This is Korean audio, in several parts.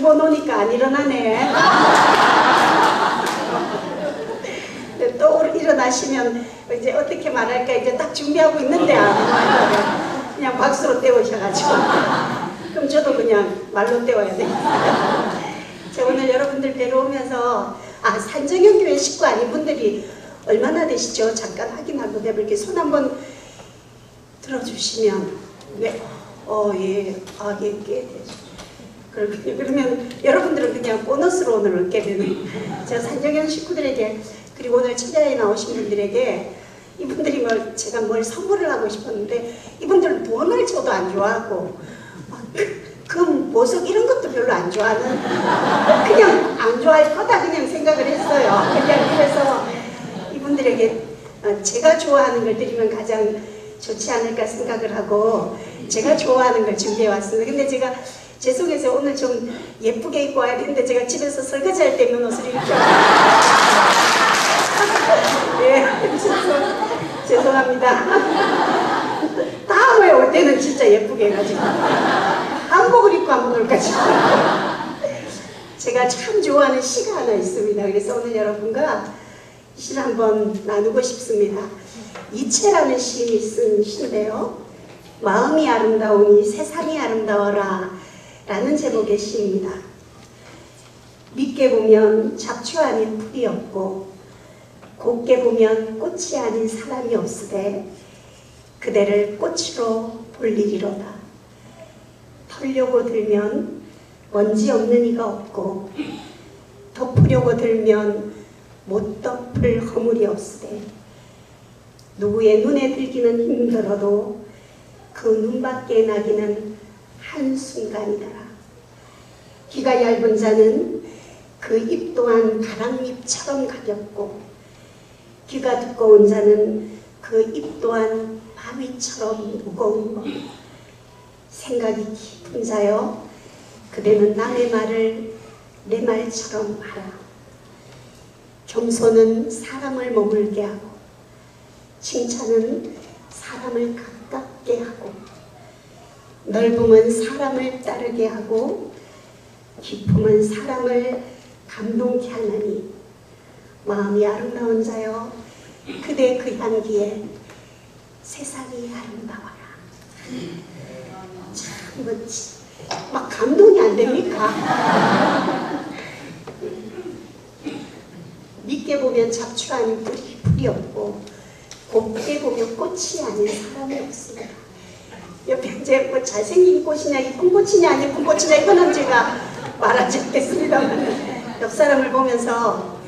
번 오니까 안 일어나네. 또 일어나시면 이제 어떻게 말할까 이제 딱 준비하고 있는데 그냥 박수로 때우셔가지고 그럼 저도 그냥 말로 때워야 되겠다. 제가 오늘 여러분들 뵈러 오면서 산정형 교회 식구 아닌 분들이 얼마나 되시죠? 잠깐 확인하고 해볼게요. 손 한번 들어주시면 네. 예. 예, 꽤 되죠. 그렇군요. 그러면 여러분들은 그냥 보너스로 오늘 얻게 되는 제가 산정형 식구들에게 그리고 오늘 천자에 나오신 분들에게 이분들이 제가 뭘 선물을 하고 싶었는데 이분들은 돈을 줘도 안 좋아하고 금, 보석 이런 것도 별로 안 좋아하는 그냥 안 좋아할 거다 그냥 생각을 했어요. 그냥 그래서 이분들에게 제가 좋아하는 걸 드리면 가장 좋지 않을까 생각을 하고 제가 좋아하는 걸 준비해 왔습니다. 근데 제가 죄송해서 오늘 좀 예쁘게 입고 와야 되는데 제가 집에서 설거지할 때 입는 옷을 입고 예, 죄송합니다. 다음에 올 때는 진짜 예쁘게 해가지고 한복을 입고 한번 올까 싶어요. 제가 참 좋아하는 시가 하나 있습니다. 그래서 오늘 여러분과 시를 한번 나누고 싶습니다. 이채라는 시인이 쓴 시인데요. 마음이 아름다우니 세상이 아름다워라 라는 제목의 시입니다. 밑게 보면 잡초 아닌 풀이 없고 곱게 보면 꽃이 아닌 사람이 없으되 그대를 꽃으로 볼 일이로다. 털려고 들면 먼지 없는 이가 없고 덮으려고 들면 못 덮을 허물이 없으되 누구의 눈에 들기는 힘들어도 그 눈밖에 나기는 한순간이더라. 귀가 얇은 자는 그 입 또한 가랑잎처럼 가볍고 귀가 두꺼운 자는 그 입 또한 바위처럼 무거운 것. 생각이 깊은 자여 그대는 남의 말을 내 말처럼 하라. 겸손은 사람을 머물게 하고 칭찬은 사람을 가깝게 하고 넓음은 사람을 따르게 하고 기쁨은 사람을 감동케 하나니 마음이 아름다운 자여 그대 그 향기에 세상이 아름다워라. 참 멋지. 막 감동이 안 됩니까? 믿게 보면 잡초 아닌 풀이 없고 곱게 보면 꽃이 아닌 사람이 없습니다. 옆에 이제 뭐 잘생긴 꽃이냐 이쁜 꽃이냐 안 예쁜 꽃이냐 이거는 제가 말하지 않겠습니다만 옆 사람을 보면서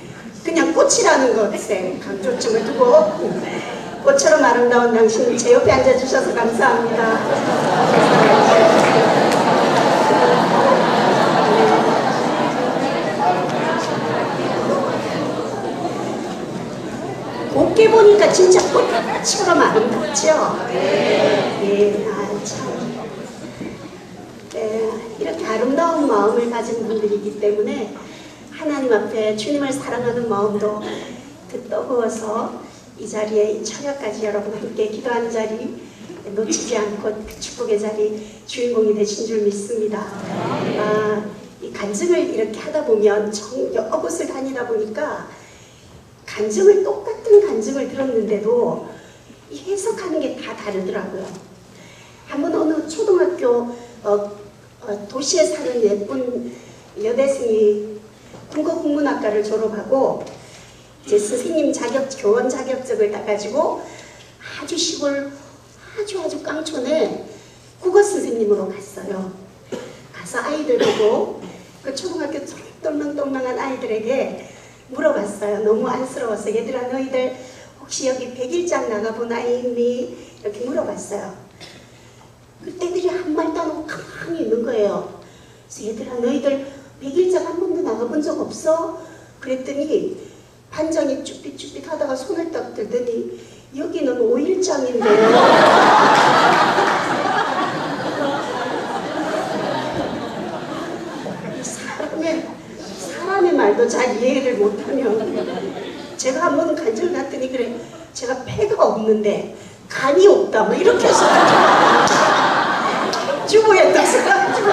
그냥 꽃이라는 것에 강조점을 두고 꽃처럼 아름다운 당신 제 옆에 앉아주셔서 감사합니다. 곱게 보니까 진짜 꽃처럼 아름답죠? 네, 참. 네, 이렇게 아름다운 마음을 가진 분들이기 때문에 하나님 앞에 주님을 사랑하는 마음도 뜨거워서 이 자리에 이 철야까지 여러분 함께 기도하는 자리 놓치지 않고 그 축복의 자리 주인공이 되신 줄 믿습니다. 이 간증을 이렇게 하다 보면 여러 곳을 다니다 보니까 똑같은 간증을 들었는데도 이 해석하는 게 다 다르더라고요. 한번 어느 초등학교 도시에 사는 예쁜 여대생이 국어국문학과를 졸업하고 이제 선생님 교원 자격증을 따가지고 아주 시골 아주 깡촌에 국어 선생님으로 갔어요. 가서 아이들 보고 그 초등학교 똘망똘망한 아이들에게 물어봤어요. 너무 안쓰러워서 얘들아 너희들 혹시 여기 백일장 나가본 아이 있니? 이렇게 물어봤어요. 애들이 한 말도 안 하고 가만히 있는 거예요. 그래서 얘들아 너희들 백일장 한 번도 나가본 적 없어? 그랬더니 반장이 쭈삣쭈삣 하다가 손을 딱 들더니 여기는 5일장인데요. 사람의 말도 잘 이해를 못하면 제가 한 번 간증을 갔더니 그래 제가 폐가 없는데 간이 없다 뭐 이렇게 해서 주부에 딱 써가지고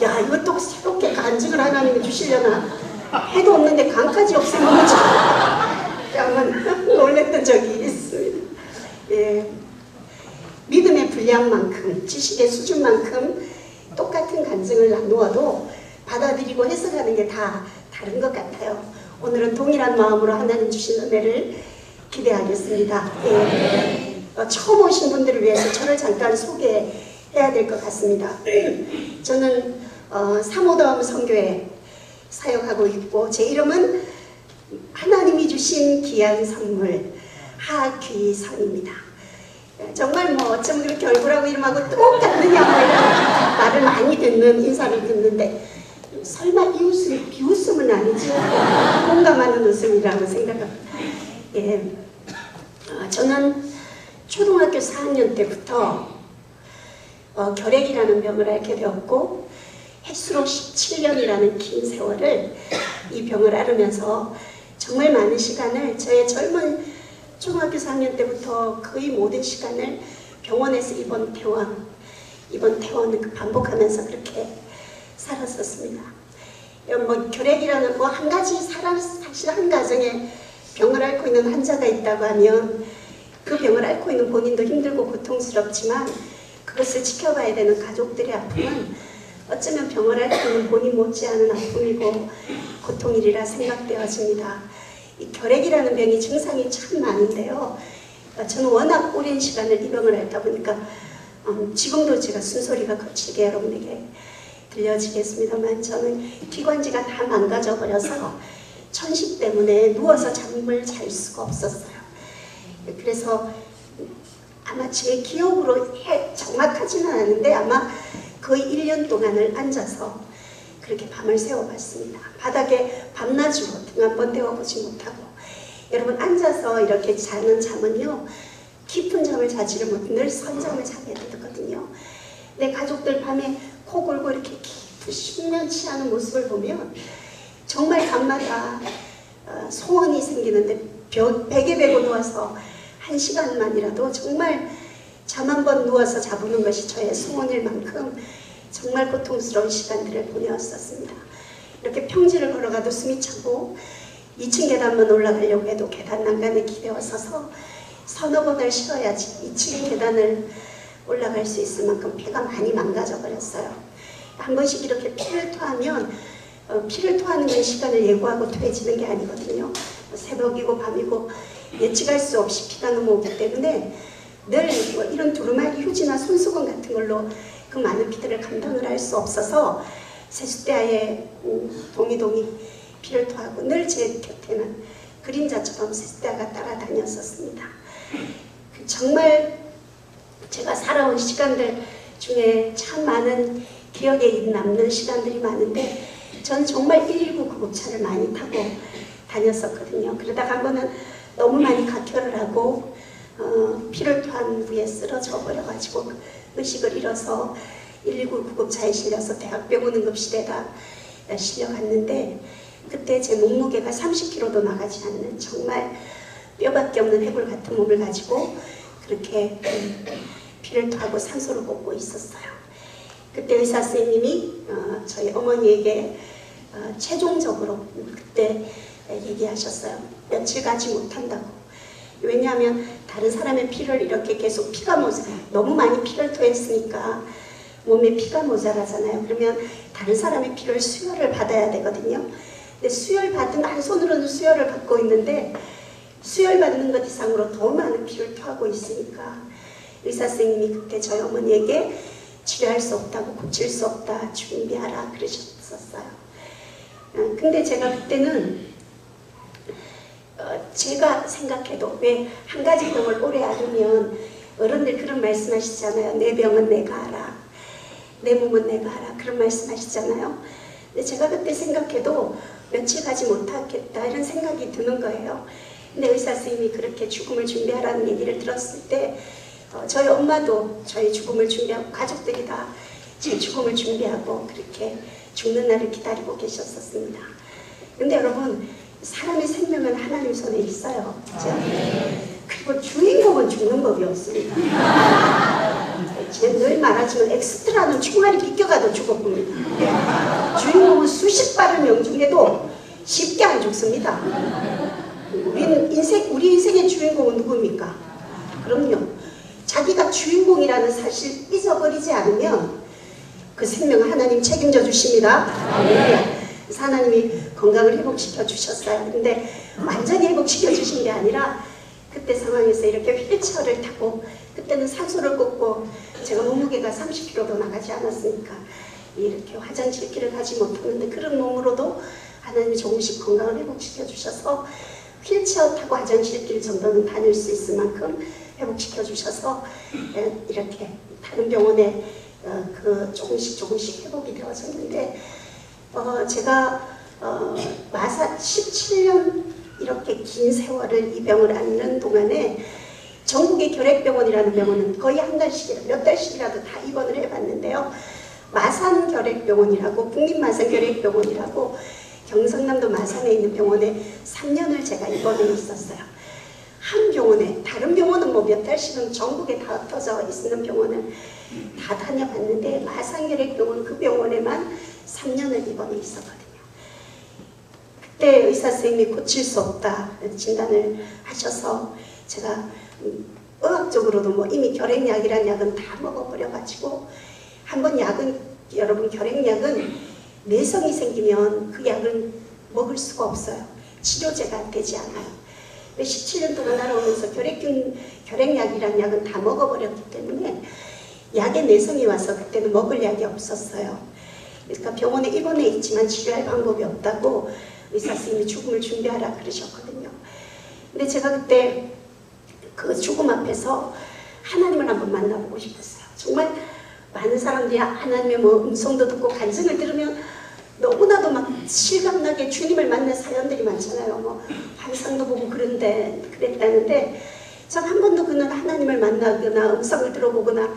야 이거 또 새롭게 간증을 하나님이 주시려나 해도 없는데 간까지 없으면 한번 놀랬던 적이 있습니다. 예. 믿음의 분량만큼 지식의 수준만큼 똑같은 간증을 나누어도 받아들이고 해석하는 게 다 다른 것 같아요. 오늘은 동일한 마음으로 하나님 주신 은혜를 기대하겠습니다. 예. 처음 오신 분들을 위해서 저를 잠깐 소개해야 될 것 같습니다. 저는 사모다움 선교회 사역하고 있고 제 이름은 하나님이 주신 귀한 선물 하귀선입니다. 정말 뭐 어쩜 그렇게 얼굴하고 이름하고 똑같느냐 뭐 이런 말을 많이 듣는 인사를 듣는데 설마 비웃음은 아니죠. 공감하는 웃음이라고 생각합니다. 예. 저는 초등학교 4학년 때부터 결핵이라는 병을 앓게 되었고 햇수로 17년이라는 긴 세월을 이 병을 앓으면서 정말 많은 시간을 저의 젊은 초등학교 4학년 때부터 거의 모든 시간을 병원에서 입원 퇴원을 반복하면서 그렇게 살았었습니다. 뭐 결핵이라는 뭐 한 가지 사실 한 가정에 병을 앓고 있는 환자가 있다고 하면 그 병을 앓고 있는 본인도 힘들고 고통스럽지만 그것을 지켜봐야 되는 가족들의 아픔은 어쩌면 병을 앓고 있는 본인 못지않은 아픔이고 고통이라 생각되어집니다. 이 결핵이라는 병이 증상이 참 많은데요. 저는 워낙 오랜 시간을 이 병을 앓다 보니까 지금도 제가 쓴소리가 거칠게 여러분에게 들려지겠습니다만 저는 기관지가 다 망가져 버려서 천식 때문에 누워서 잠을 잘 수가 없었어요. 그래서 아마 제 기억으로 정확하지는 않은데 아마 거의 1년 동안을 앉아서 그렇게 밤을 새워봤습니다. 바닥에 밤낮으로 등 한번 대어보지 못하고 여러분 앉아서 이렇게 자는 잠은요 깊은 잠을 자지를 못해 늘 선잠을 자게 되거든요. 내 가족들 밤에 코 골고 이렇게 깊은 숙면치 않은 모습을 보면 정말 밤마다 소원이 생기는데 베개 베고 누워서 1시간만이라도 정말 잠 한 번 누워서 자보는 것이 저의 소원일 만큼 정말 고통스러운 시간들을 보내었었습니다. 이렇게 평지를 걸어가도 숨이 차고 2층 계단만 올라가려고 해도 계단 난간에 기대어 서서 서너 번을 쉬어야지 2층 계단을 올라갈 수 있을 만큼 배가 많이 망가져 버렸어요. 한 번씩 이렇게 피를 토하면 피를 토하는 건 시간을 예고하고 토해지는 게 아니거든요. 새벽이고 밤이고 예측할 수 없이 피가 넘어오기 때문에 늘 이런 두루마리 휴지나 손수건 같은 걸로 그 많은 피들을 감당을 할 수 없어서 세숫대야에 동이동이 피를 토하고 늘 제 곁에는 그림자처럼 세숫대야가 따라다녔었습니다. 정말 제가 살아온 시간들 중에 참 많은 기억에 남는 시간들이 많은데 저는 정말 119 구급차를 많이 타고 다녔었거든요. 그러다가 한 번은 너무 많이 각혈을 하고 피를 토한 후에 쓰러져 버려가지고 의식을 잃어서 119 구급차에 실려서 대학병원 응급실에다 실려갔는데 그때 제 몸무게가 30kg도 나가지 않는 정말 뼈밖에 없는 해골 같은 몸을 가지고 그렇게 피를 토하고 산소를 꽂고 있었어요. 그때 의사 선생님이 저희 어머니에게 최종적으로 그때 얘기하셨어요. 며칠 가지 못한다고. 왜냐하면 다른 사람의 피를 이렇게 계속 너무 많이 피를 토했으니까 몸에 피가 모자라잖아요. 그러면 다른 사람의 피를 수혈을 받아야 되거든요. 근데 한 손으로는 수혈을 받고 있는데 수혈 받는 것 이상으로 더 많은 피를 토하고 있으니까 의사 선생님이 그때 저희 어머니에게 치료할 수 없다고, 고칠 수 없다, 준비하라 그러셨었어요. 근데 제가 그때는 제가 생각해도 왜 한 가지 병을 오래 앓으면 어른들 그런 말씀하시잖아요. 내 병은 내가 알아. 내 몸은 내가 알아. 그런 말씀하시잖아요. 근데 제가 그때 생각해도 며칠 가지 못하겠다 이런 생각이 드는 거예요. 근데 의사 선생님이 그렇게 죽음을 준비하라는 얘기를 들었을 때 저희 엄마도 저희 죽음을 준비하고 가족들이 다 제 죽음을 준비하고 그렇게 죽는 날을 기다리고 계셨었습니다. 근데 여러분 사람의 생명은 하나님 손에 있어요. 그렇죠? 그리고 주인공은 죽는 법이 없습니다. 제가 늘 말하지만 엑스트라는 총알이 비껴가도 죽어봅니다. 주인공은 수십 발을 명중해도 쉽게 안 죽습니다. 우리 인생의 주인공은 누굽니까? 그럼요. 자기가 주인공이라는 사실 잊어버리지 않으면 그 생명을 하나님 책임져 주십니다. 그래서 하나님이 건강을 회복시켜 주셨어요. 근데 완전히 회복시켜 주신 게 아니라 그때 상황에서 이렇게 휠체어를 타고 그때는 산소를 꽂고 제가 몸무게가 30kg도 나가지 않았으니까 이렇게 화장실 길을 가지 못하는데 그런 몸으로도 하나님이 조금씩 건강을 회복시켜 주셔서 휠체어 타고 화장실 길 정도는 다닐 수 있을 만큼 회복시켜 주셔서 이렇게 다른 병원에 조금씩 회복이 되어졌는데 제가 마사 17년 이렇게 긴 세월을 이 병을 앓는 동안에 전국의 결핵병원이라는 병원은 거의 한 달씩 몇 달씩이라도 다 입원을 해봤는데요. 마산결핵병원이라고 국립마산결핵병원이라고 경상남도 마산에 있는 병원에 3년을 제가 입원해 있었어요. 한 병원에 다른 병원은 뭐 몇 달씩은 전국에 다 흩어져 있는 병원을 다 다녀봤는데 마산결핵병원 그 병원에만 3년을 입원해 있었거든요. 그때 의사 선생님이 고칠 수 없다 진단을 하셔서 제가 의학적으로도 뭐 이미 결핵약이라는 약은 다 먹어버려가지고 한번 약은 여러분 결핵약은 내성이 생기면 그 약은 먹을 수가 없어요. 치료제가 되지 않아요. 17년 동안 알아오면서 결핵약이라는 약은 다 먹어버렸기 때문에 약에 내성이 와서 그때는 먹을 약이 없었어요. 그러니까 병원에 입원해 있지만 치료할 방법이 없다고 의사 선생님이 죽음을 준비하라 그러셨거든요. 근데 제가 그때 그 죽음 앞에서 하나님을 한번 만나보고 싶었어요. 정말 많은 사람들이 하나님의 뭐 음성도 듣고 간증을 들으면 너무나도 막 실감나게 주님을 만난 사연들이 많잖아요. 뭐 환상도 보고 그랬다는데 전 한 번도 그는 하나님을 만나거나 음성을 들어보거나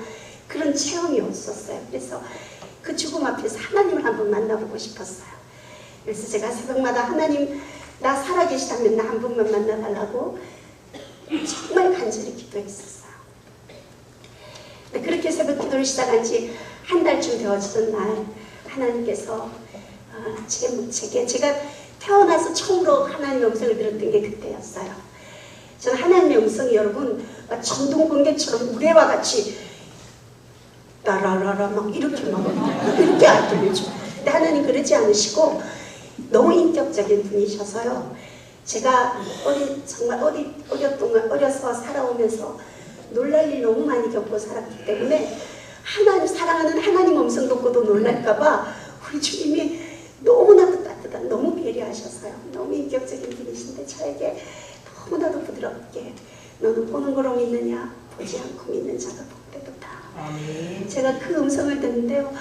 그런 체험이 없었어요. 그래서 그 죽음 앞에서 하나님을 한번 만나보고 싶었어요. 그래서 제가 새벽마다 하나님 나 살아계시다면 나 한 번만 만나달라고 정말 간절히 기도했었어요. 그렇게 새벽 기도를 시작한 지 한 달쯤 되어지던 날 하나님께서 제가 태어나서 처음으로 하나님의 음성을 들었던 게 그때였어요. 저는 하나님의 음성이 여러분 전동 번개처럼 우레와 같이 라라라라 막 이렇게 안 들리죠. 근데 하나님 그러지 않으시고 너무 인격적인 분이셔서요. 제가 정말 어려서 살아오면서 놀랄 일 너무 많이 겪고 살았기 때문에 하나님 사랑하는 하나님 음성 듣고도 놀랄까봐 우리 주님이 너무나도 따뜻한 너무 배려하셔서요. 너무 인격적인 분이신데 저에게 너무나도 부드럽게 너는 보는 거로 믿느냐 보지 않고 믿는 자가 복되도다. 제가 그 음성을 듣는데요.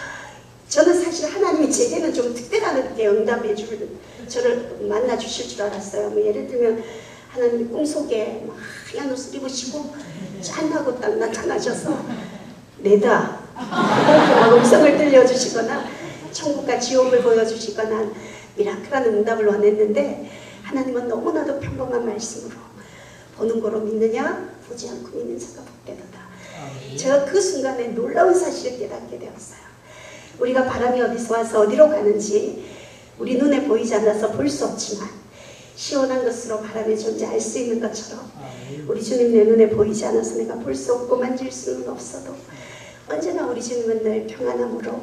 저는 사실 하나님이 제게는 좀 특별하게 응답해 저를 만나 주실 줄 알았어요. 뭐 예를 들면 하나님이 꿈속에 막 하얀 옷을 입으시고 짠하고 딱 나타나셔서 내다 음성을 들려주시거나 천국과 지옥을 보여주시거나 미라클한 응답을 원했는데 하나님은 너무나도 평범한 말씀으로 보는 거로 믿느냐 보지 않고 믿는 자가 복되도다. 제가 그 순간에 놀라운 사실을 깨닫게 되었어요. 우리가 바람이 어디서 와서 어디로 가는지 우리 눈에 보이지 않아서 볼 수 없지만 시원한 것으로 바람의 존재 알 수 있는 것처럼 우리 주님 내 눈에 보이지 않아서 내가 볼 수 없고 만질 수는 없어도 언제나 우리 주님은 늘 평안함으로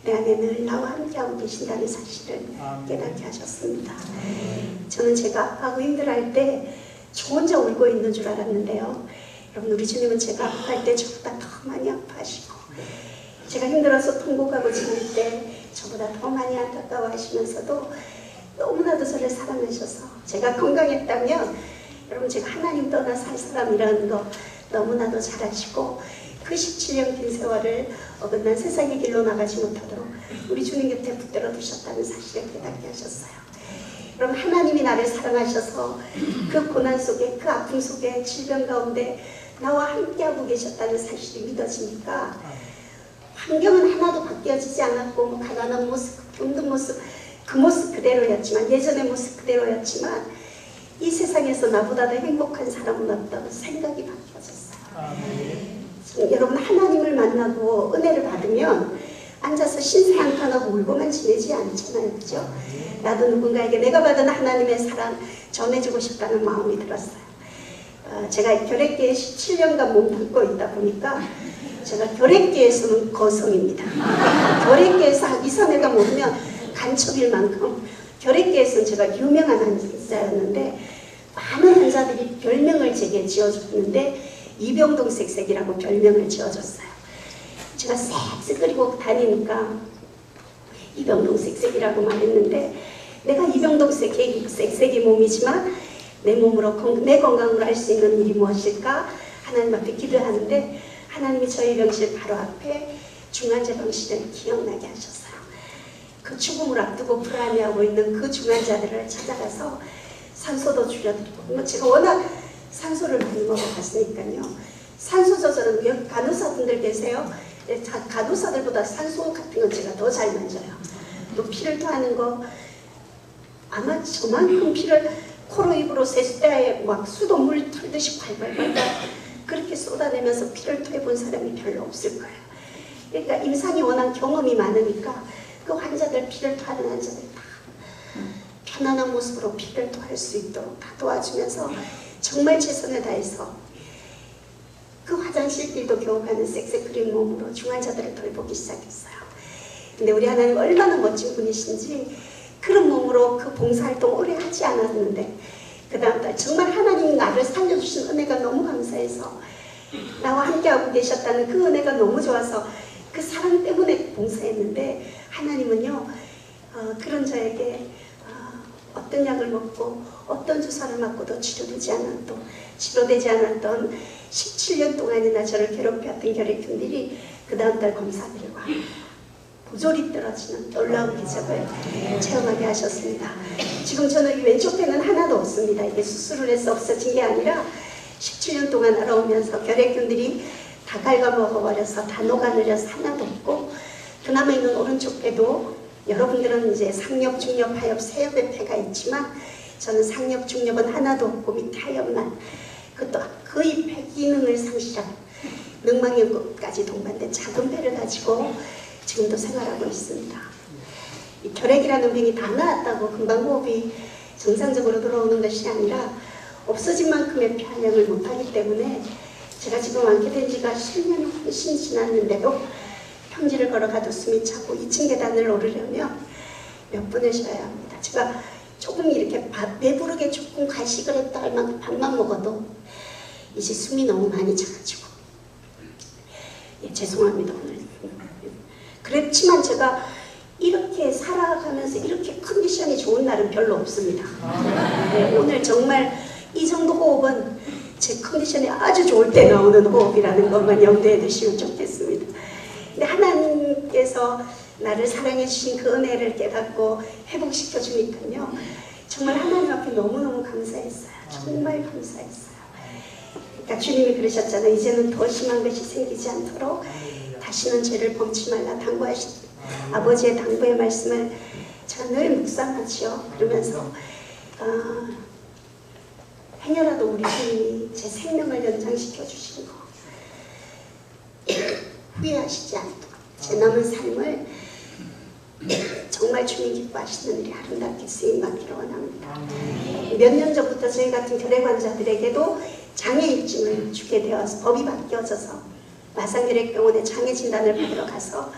내 안에 늘 나와 함께하고 계신다는 사실을 깨닫게 하셨습니다. 저는 제가 아파하고 힘들어할 때 저 혼자 울고 있는 줄 알았는데요. 여러분 우리 주님은 제가 아파할 때 저보다 더 많이 아파하시고 제가 힘들어서 통곡하고 지낼 때 저보다 더 많이 안타까워하시면서도 너무나도 저를 사랑하셔서 제가 건강했다면 여러분 제가 하나님 떠나 살 사람이라는 거 너무나도 잘 아시고 그 17년 긴 세월을 어긋난 세상의 길로 나가지 못하도록 우리 주님 곁에 붙들어 두셨다는 사실을 깨닫게 하셨어요. 여러분 하나님이 나를 사랑하셔서 그 고난 속에 그 아픔 속에 질병 가운데 나와 함께하고 계셨다는 사실이 믿어지니까 환경은 하나도 바뀌어지지 않았고 뭐 가난한 모습, 힘든 모습 그 모습 그대로였지만 예전의 모습 그대로였지만 이 세상에서 나보다 더 행복한 사람은 없다고 생각이 바뀌어졌어요. 여러분 하나님을 만나고 은혜를 받으면 앉아서 신세한탄하고 울고만 지내지 않잖아요. 그죠? 나도 누군가에게 내가 받은 하나님의 사랑 전해주고 싶다는 마음이 들었어요. 제가 결핵기에 17년간 몸담고 있다 보니까 제가 결핵기에서는 거성입니다. 결핵기에서 이선혜가 모르면 간첩일 만큼 결핵기에서는 제가 유명한 환자였는데 많은 환자들이 별명을 제게 지어줬는데 이병동 쌕쌕이라고 별명을 지어줬어요. 제가 쌕쌕거리고 다니니까 이병동 쌕쌕이라고 말했는데 내가 이병동 쌕쌕이 몸이지만 내 몸으로 내 건강으로 할 수 있는 일이 무엇일까 하나님 앞에 기도하는데 하나님이 저희 병실 바로 앞에 중환자 병실을 기억나게 하셨어요. 그 죽음을 앞두고 불안해하고 있는 그 중환자들을 찾아가서 산소도 줄여드리고 제가 워낙 산소를 많이 먹어봤으니까요. 산소 조절은 여기 간호사분들 계세요? 간호사들보다 산소 같은 건 제가 더 잘 만져요. 또 피를 토하는 거 아마 저만큼 피를 코로 입으로 세숫대에 막 수돗물 털듯이 발발발발 그렇게 쏟아내면서 피를 토해본 사람이 별로 없을 거예요. 그러니까 임상이 워낙 경험이 많으니까 그 환자들 피를 토하는 환자들 다 편안한 모습으로 피를 토할 수 있도록 다 도와주면서 정말 최선을 다해서 그 화장실길도 겨우 가는 쌕쌕거린 몸으로 중환자들을 돌보기 시작했어요. 근데 우리 하나님 얼마나 멋진 분이신지 그런 몸으로 그 봉사활동 오래 하지 않았는데 그 다음 달 정말 하나님 나를 살려주신 은혜가 너무 감사해서 나와 함께하고 계셨다는 그 은혜가 너무 좋아서 그 사랑 때문에 봉사했는데 하나님은요 그런 저에게 어떤 약을 먹고 어떤 주사를 맞고도 치료되지 않았던 17년 동안이나 저를 괴롭혔던 결핵균들이 그 다음 달 검사들과 보조리 떨어지는 놀라운 기적을 체험하게 하셨습니다. 지금 저는 왼쪽 배는 하나도 없습니다. 이게 수술을 해서 없어진 게 아니라 17년 동안 알아오면서 결핵균들이 다 갉아먹어버려서 다 녹아내려서 하나도 없고 그나마 있는 오른쪽 배도 여러분들은 이제 상엽, 중엽, 하엽, 세엽의 폐가 있지만 저는 상엽, 중엽은 하나도 없고 밑에 하엽만 그것도 거의 폐 기능을 상실한 능망의 끝까지 동반된 작은 배를 가지고 지금도 생활하고 있습니다. 이 결핵이라는 병이 다 나았다고 금방 호흡이 정상적으로 들어오는 것이 아니라 없어진 만큼의 편향을 못하기 때문에 제가 지금 앉게 된 지가 10년이 훨씬 지났는데도 평지를 걸어가도 숨이 차고 2층 계단을 오르려면 몇 분을 쉬어야 합니다. 제가 조금 이렇게 배부르게 조금 간식을 했다 할 만큼 밥만 먹어도 이제 숨이 너무 많이 차가지고 죄송합니다 오늘. 그렇지만 제가 이렇게 살아가면서 이렇게 컨디션이 좋은 날은 별로 없습니다. 오늘 정말 이 정도 호흡은 제 컨디션이 아주 좋을 때 나오는 호흡이라는 것만 염두에 두시면 좋겠습니다. 근데 하나님께서 나를 사랑해 주신 그 은혜를 깨닫고 회복시켜 주니까요. 정말 하나님 앞에 너무너무 감사했어요. 정말 감사했어요. 그러니까 주님이 그러셨잖아요. 이제는 더 심한 것이 생기지 않도록 다시는 죄를 범치 말라 당부하신 아버지의 당부의 말씀을 제가 늘 묵상하지요. 그러면서 행여라도 우리 주님이 제 생명을 연장시켜 주신 거 후회하시지 않도록 제 남은 삶을 정말 주님 기뻐하시는 일이 아름답게 쓰임받기를 원합니다. 몇 년 전부터 저희 같은 결핵 환자들에게도 장애인증을 주게 되어서 법이 바뀌어져서 마산결핵병원에 장애 진단을 받으러 가서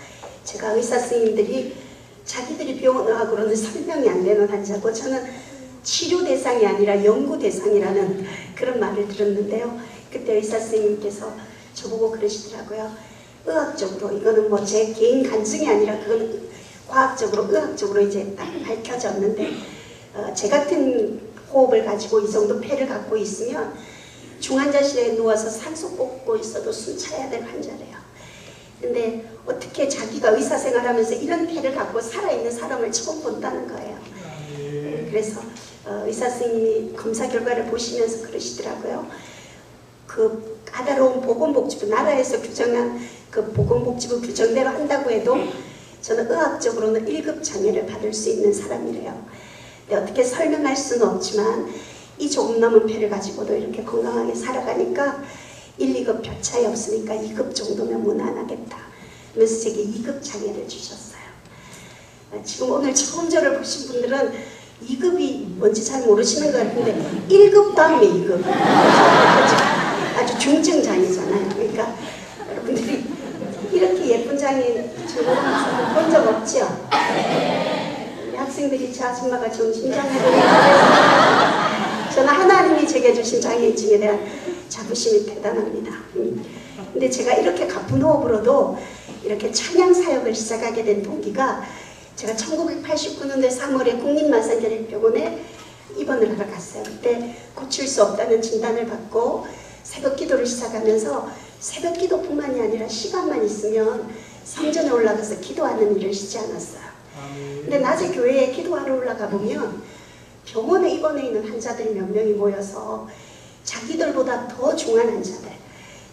제가 의사 선생님들이 자기들이 병원하고는 설명이 안 되는 환자고 저는 치료 대상이 아니라 연구 대상이라는 그런 말을 들었는데요. 그때 의사 선생님께서 저보고 그러시더라고요. 의학적으로 이거는 뭐 제 개인 간증이 아니라 그건 과학적으로 의학적으로 이제 딱 밝혀졌는데 제 같은 호흡을 가지고 이 정도 폐를 갖고 있으면 중환자실에 누워서 산소 뽑고 있어도 숨 차야 될 환자래요. 근데 어떻게 자기가 의사생활하면서 이런 폐를 갖고 살아있는 사람을 처음 본다는 거예요. 그래서 의사 선생님이 검사 결과를 보시면서 그러시더라고요. 그 까다로운 보건복지부 나라에서 규정한 그 보건복지부 규정대로 한다고 해도 저는 의학적으로는 1급 장애를 받을 수 있는 사람이래요. 근데 어떻게 설명할 수는 없지만 이 조금 넘은 폐를 가지고도 이렇게 건강하게 살아가니까 1, 2급 별 차이 없으니까 2급 정도면 무난하겠다. 그래서 제게 2급 장애를 주셨어요. 지금 오늘 처음 저를 보신 분들은 2급이 뭔지 잘 모르시는 것 같은데 1급 다음에 2급 아주 중증 장애잖아요. 그러니까 여러분들이 이렇게 예쁜 장애 저는 본 적 없죠? 우리 학생들이 제 아줌마가 정신장애를 저는 하나님이 제게 주신 장애인증에 대한 자부심이 대단합니다. 근데 제가 이렇게 가쁜 호흡으로도 이렇게 찬양 사역을 시작하게 된 동기가 제가 1989년도 3월에 국립마산결핵병원에 입원을 하러 갔어요. 그때 고칠 수 없다는 진단을 받고 새벽 기도를 시작하면서 새벽 기도뿐만이 아니라 시간만 있으면 성전에 올라가서 기도하는 일을 쉬지 않았어요. 근데 낮에 교회에 기도하러 올라가 보면 병원에 입원해 있는 환자들이 몇 명이 모여서 자기들보다 더 중한 환자들,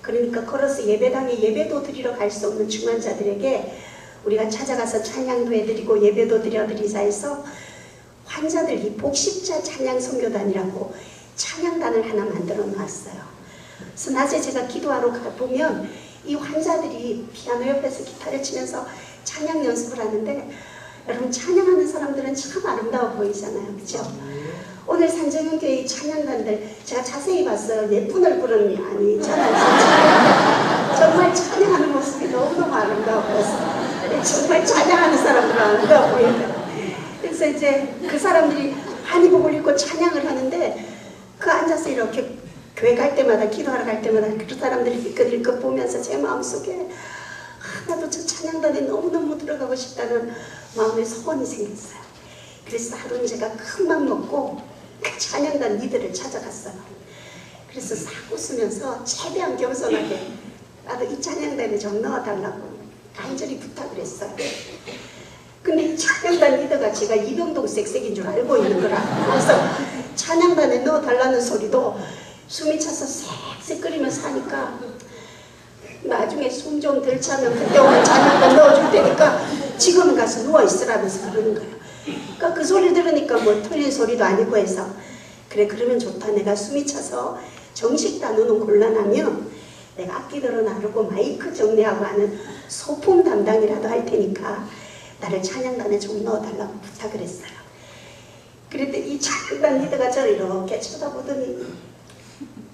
그러니까 걸어서 예배당에 예배도 드리러 갈 수 없는 중환자들에게 우리가 찾아가서 찬양도 해드리고 예배도 드려드리자 해서 환자들이 복십자 찬양 선교단이라고 찬양단을 하나 만들어 놨어요. 그래서 낮에 제가 기도하러 가보면 이 환자들이 피아노 옆에서 기타를 치면서 찬양 연습을 하는데 여러분 찬양하는 사람들은 참 아름다워 보이잖아요. 그죠? 오늘 산정현교회 찬양단들 제가 자세히 봤어요. 예쁜 얼굴은 아니잖아요. 정말 찬양하는 모습이 너무너무 아름다워 보여서 정말 찬양하는 사람들은 아름다워 보인다. 그래서 이제 그 사람들이 한의복을 입고 찬양을 하는데 그 앉아서 이렇게 교회 갈 때마다 기도하러 갈 때마다 그 사람들이 힐끗힐끗 보면서 제 마음속에 나도 저 찬양단에 너무너무 들어가고 싶다는 마음의 소원이 생겼어요. 그래서 하루는 제가 큰 맘 먹고 그 찬양단 리더를 찾아갔어요. 그래서 싹 웃으면서 최대한 겸손하게 나도 이 찬양단에 좀 넣어달라고 간절히 부탁을 했어요. 근데 이 찬양단 리더가 제가 이병동 색색인 줄 알고 있는 거라. 그래서 찬양단에 넣어달라는 소리도 숨이 차서 쌕쌕거리면서 하니까 나중에 숨 좀 덜 차면 그때 오늘 찬양단 넣어줄 테니까 지금 가서 누워있으라면서 그러는 거예요. 그러니까 그 소리 들으니까 뭐 틀린 소리도 아니고 해서 그래 그러면 좋다. 내가 숨이 차서 정식 단어는 곤란하면 내가 악기들은 나르고 마이크 정리하고 하는 소품 담당이라도 할 테니까 나를 찬양단에 좀 넣어달라고 부탁을 했어요. 그랬더니 이 찬양단 리더가 저를 이렇게 쳐다보더니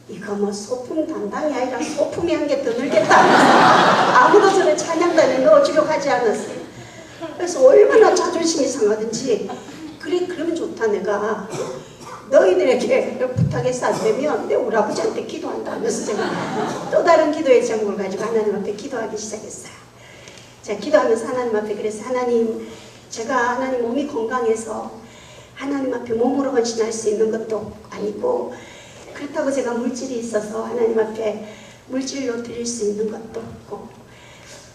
이거 뭐 소품 담당이 아니라 소품이 한 개 더 늘겠다 하면서 아무도 저를 찬양단에 넣어주려고 하지 않았어요. 그래서 얼마나 자존심이 상하든지 그래 그러면 좋다 내가 너희들에게 부탁해서 안 되면 내 우리 아버지한테 기도한다 하면서 제가 또 다른 기도의 제목을 가지고 하나님 앞에 기도하기 시작했어요. 제가 기도하면서 하나님 앞에 그래서 하나님 제가 하나님 몸이 건강해서 하나님 앞에 몸으로 헌신할 수 있는 것도 아니고 그렇다고 제가 물질이 있어서 하나님 앞에 물질로 드릴 수 있는 것도 없고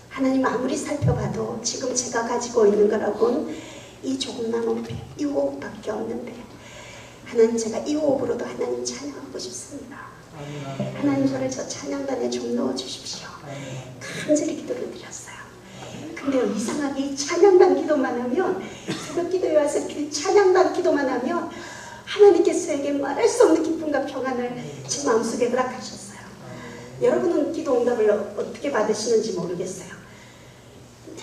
하나님 아무리 살펴봐도 지금 제가 가지고 있는 거라고는 이 조금남은 이 호흡밖에 없는데 하나님 제가 이 호흡으로도 하나님 찬양하고 싶습니다. 하나님 저를 저 찬양단에 좀 넣어주십시오. 간절히 기도를 드렸어요. 근데 이상하게 이 찬양단 기도만 하면 새벽 기도에 와서 찬양단 기도만 하면 하나님께서 저에게 말할 수 없는 기쁨과 평안을 제 마음속에 허락하셨어요. 여러분은 기도 응답을 어떻게 받으시는지 모르겠어요.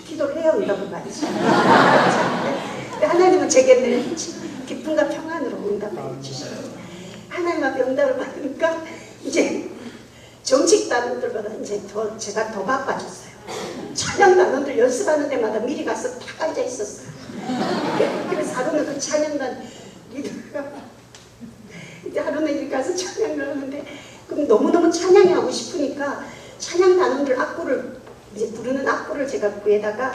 기도를 해야 응답을 받으시죠. 하나님은 제게 늘 기쁨과 평안으로 응답을 해주시고 하나님 앞에 응답을 받으니까 이제 정식 단원들보다 이제 제가 더 바빠졌어요. 찬양 단원들 연습하는 데마다 미리 가서 딱 앉아 있었어요. 그래서 하루는 그 찬양단 리더가 이제 하루는 이렇게 가서 찬양을 하는데 그럼 너무너무 찬양이 하고 싶으니까 찬양 단원들 악보를 이제 부르는 악보를 제가 구해다가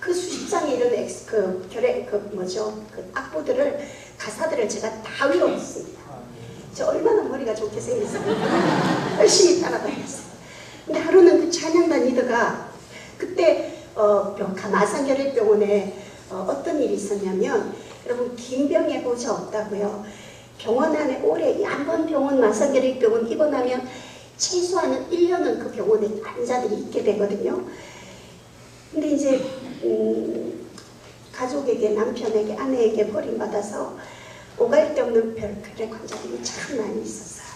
그 수십 장에 이런 그 악보들을 가사들을 제가 다 외웠습니다. 저 얼마나 머리가 좋게 생겼어요. 열심히 따라다녔어요. 근데 하루는 그 찬양단 리더가 그때 마산결핵병원에 어떤 일이 있었냐면 여러분 긴 병에 보자 없다고요. 병원 안에 오래 한번 병원 마산결핵병원 입원하면 최소한은 1년은 그 병원에 환자들이 있게 되거든요. 근데 이제 가족에게 남편에게 아내에게 버림받아서 오갈 데 없는 결핵 환자들이 참 많이 있었어요.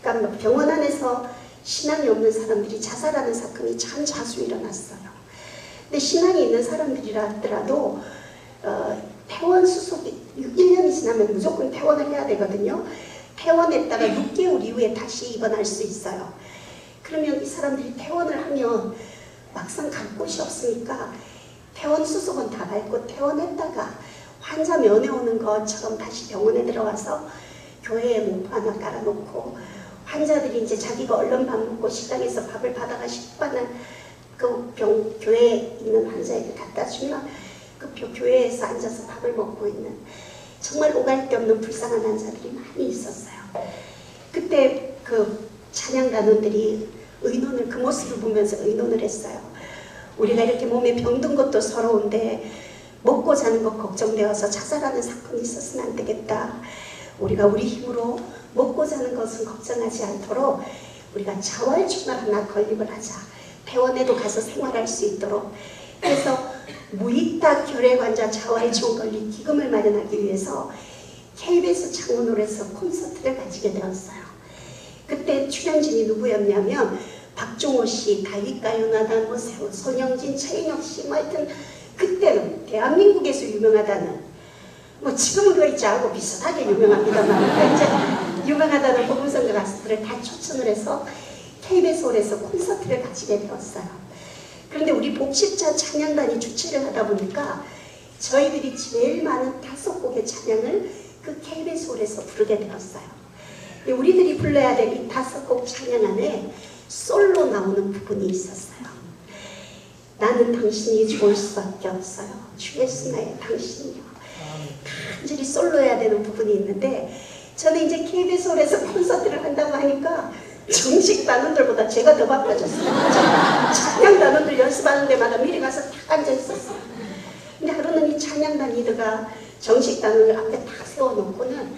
그러니까 병원 안에서 신앙이 없는 사람들이 자살하는 사건이 참 자주 일어났어요. 근데 신앙이 있는 사람들이라 하더라도 퇴원 수속이 1년이 지나면 무조건 퇴원을 해야 되거든요. 퇴원했다가 6개월 이후에 다시 입원할 수 있어요. 그러면 이 사람들이 퇴원을 하면 막상 갈 곳이 없으니까 퇴원 수속은 다 밟고 퇴원했다가 환자 면회 오는 것처럼 다시 병원에 들어와서 교회에 목포 하나 깔아놓고 환자들이 이제 자기가 얼른 밥 먹고 식당에서 밥을 받아가 식받는 그 교회에 있는 환자에게 갖다 주면 그 교회에서 앉아서 밥을 먹고 있는 정말 오갈 데 없는 불쌍한 환자들이 많이 있었어요. 그때 그 찬양단원들이 의논을 그 모습을 보면서 의논을 했어요. 우리가 이렇게 몸에 병든 것도 서러운데 먹고 자는 것 걱정되어서 자살하는 사건이 있었으면 안 되겠다. 우리가 우리 힘으로 먹고 자는 것은 걱정하지 않도록 우리가 자활충을 하나 건립을 하자. 퇴원에도 가서 생활할 수 있도록. 그래서 무이타 결핵 환자 자활충 건립 기금을 마련하기 위해서 KBS 창원홀에서 콘서트를 가지게 되었어요. 그때 출연진이 누구였냐면 박종호 씨, 다윗가요나단, 손영진, 최인혁 씨, 하여튼 그때는 대한민국에서 유명하다는 지금은 그렇지 않고 비슷하게 유명합니다만 이제 유명하다는 복음성가 가수들을 다 초청을 해서 KBS 홀에서 콘서트를 가지게 되었어요. 그런데 우리 복십자 찬양단이 주최를 하다 보니까 저희들이 제일 많은 5곡의 찬양을 그 KBS 홀에서 부르게 되었어요. 우리들이 불러야 될 이 5곡 찬양 안에 솔로 나오는 부분이 있었어요. 나는 당신이 좋을 수밖에 없어요. 주 예수 나의 당신이요. 간절히 솔로해야 되는 부분이 있는데 저는 이제 KBS 홀에서 콘서트를 한다고 하니까 정식 단원들보다 제가 더 바빠졌어요. 찬양 단원들 연습하는 데마다 미리 가서 딱 앉아 있었어요. 근데 하루는 이 찬양단 리더가 정식 단원을 앞에 딱 세워놓고는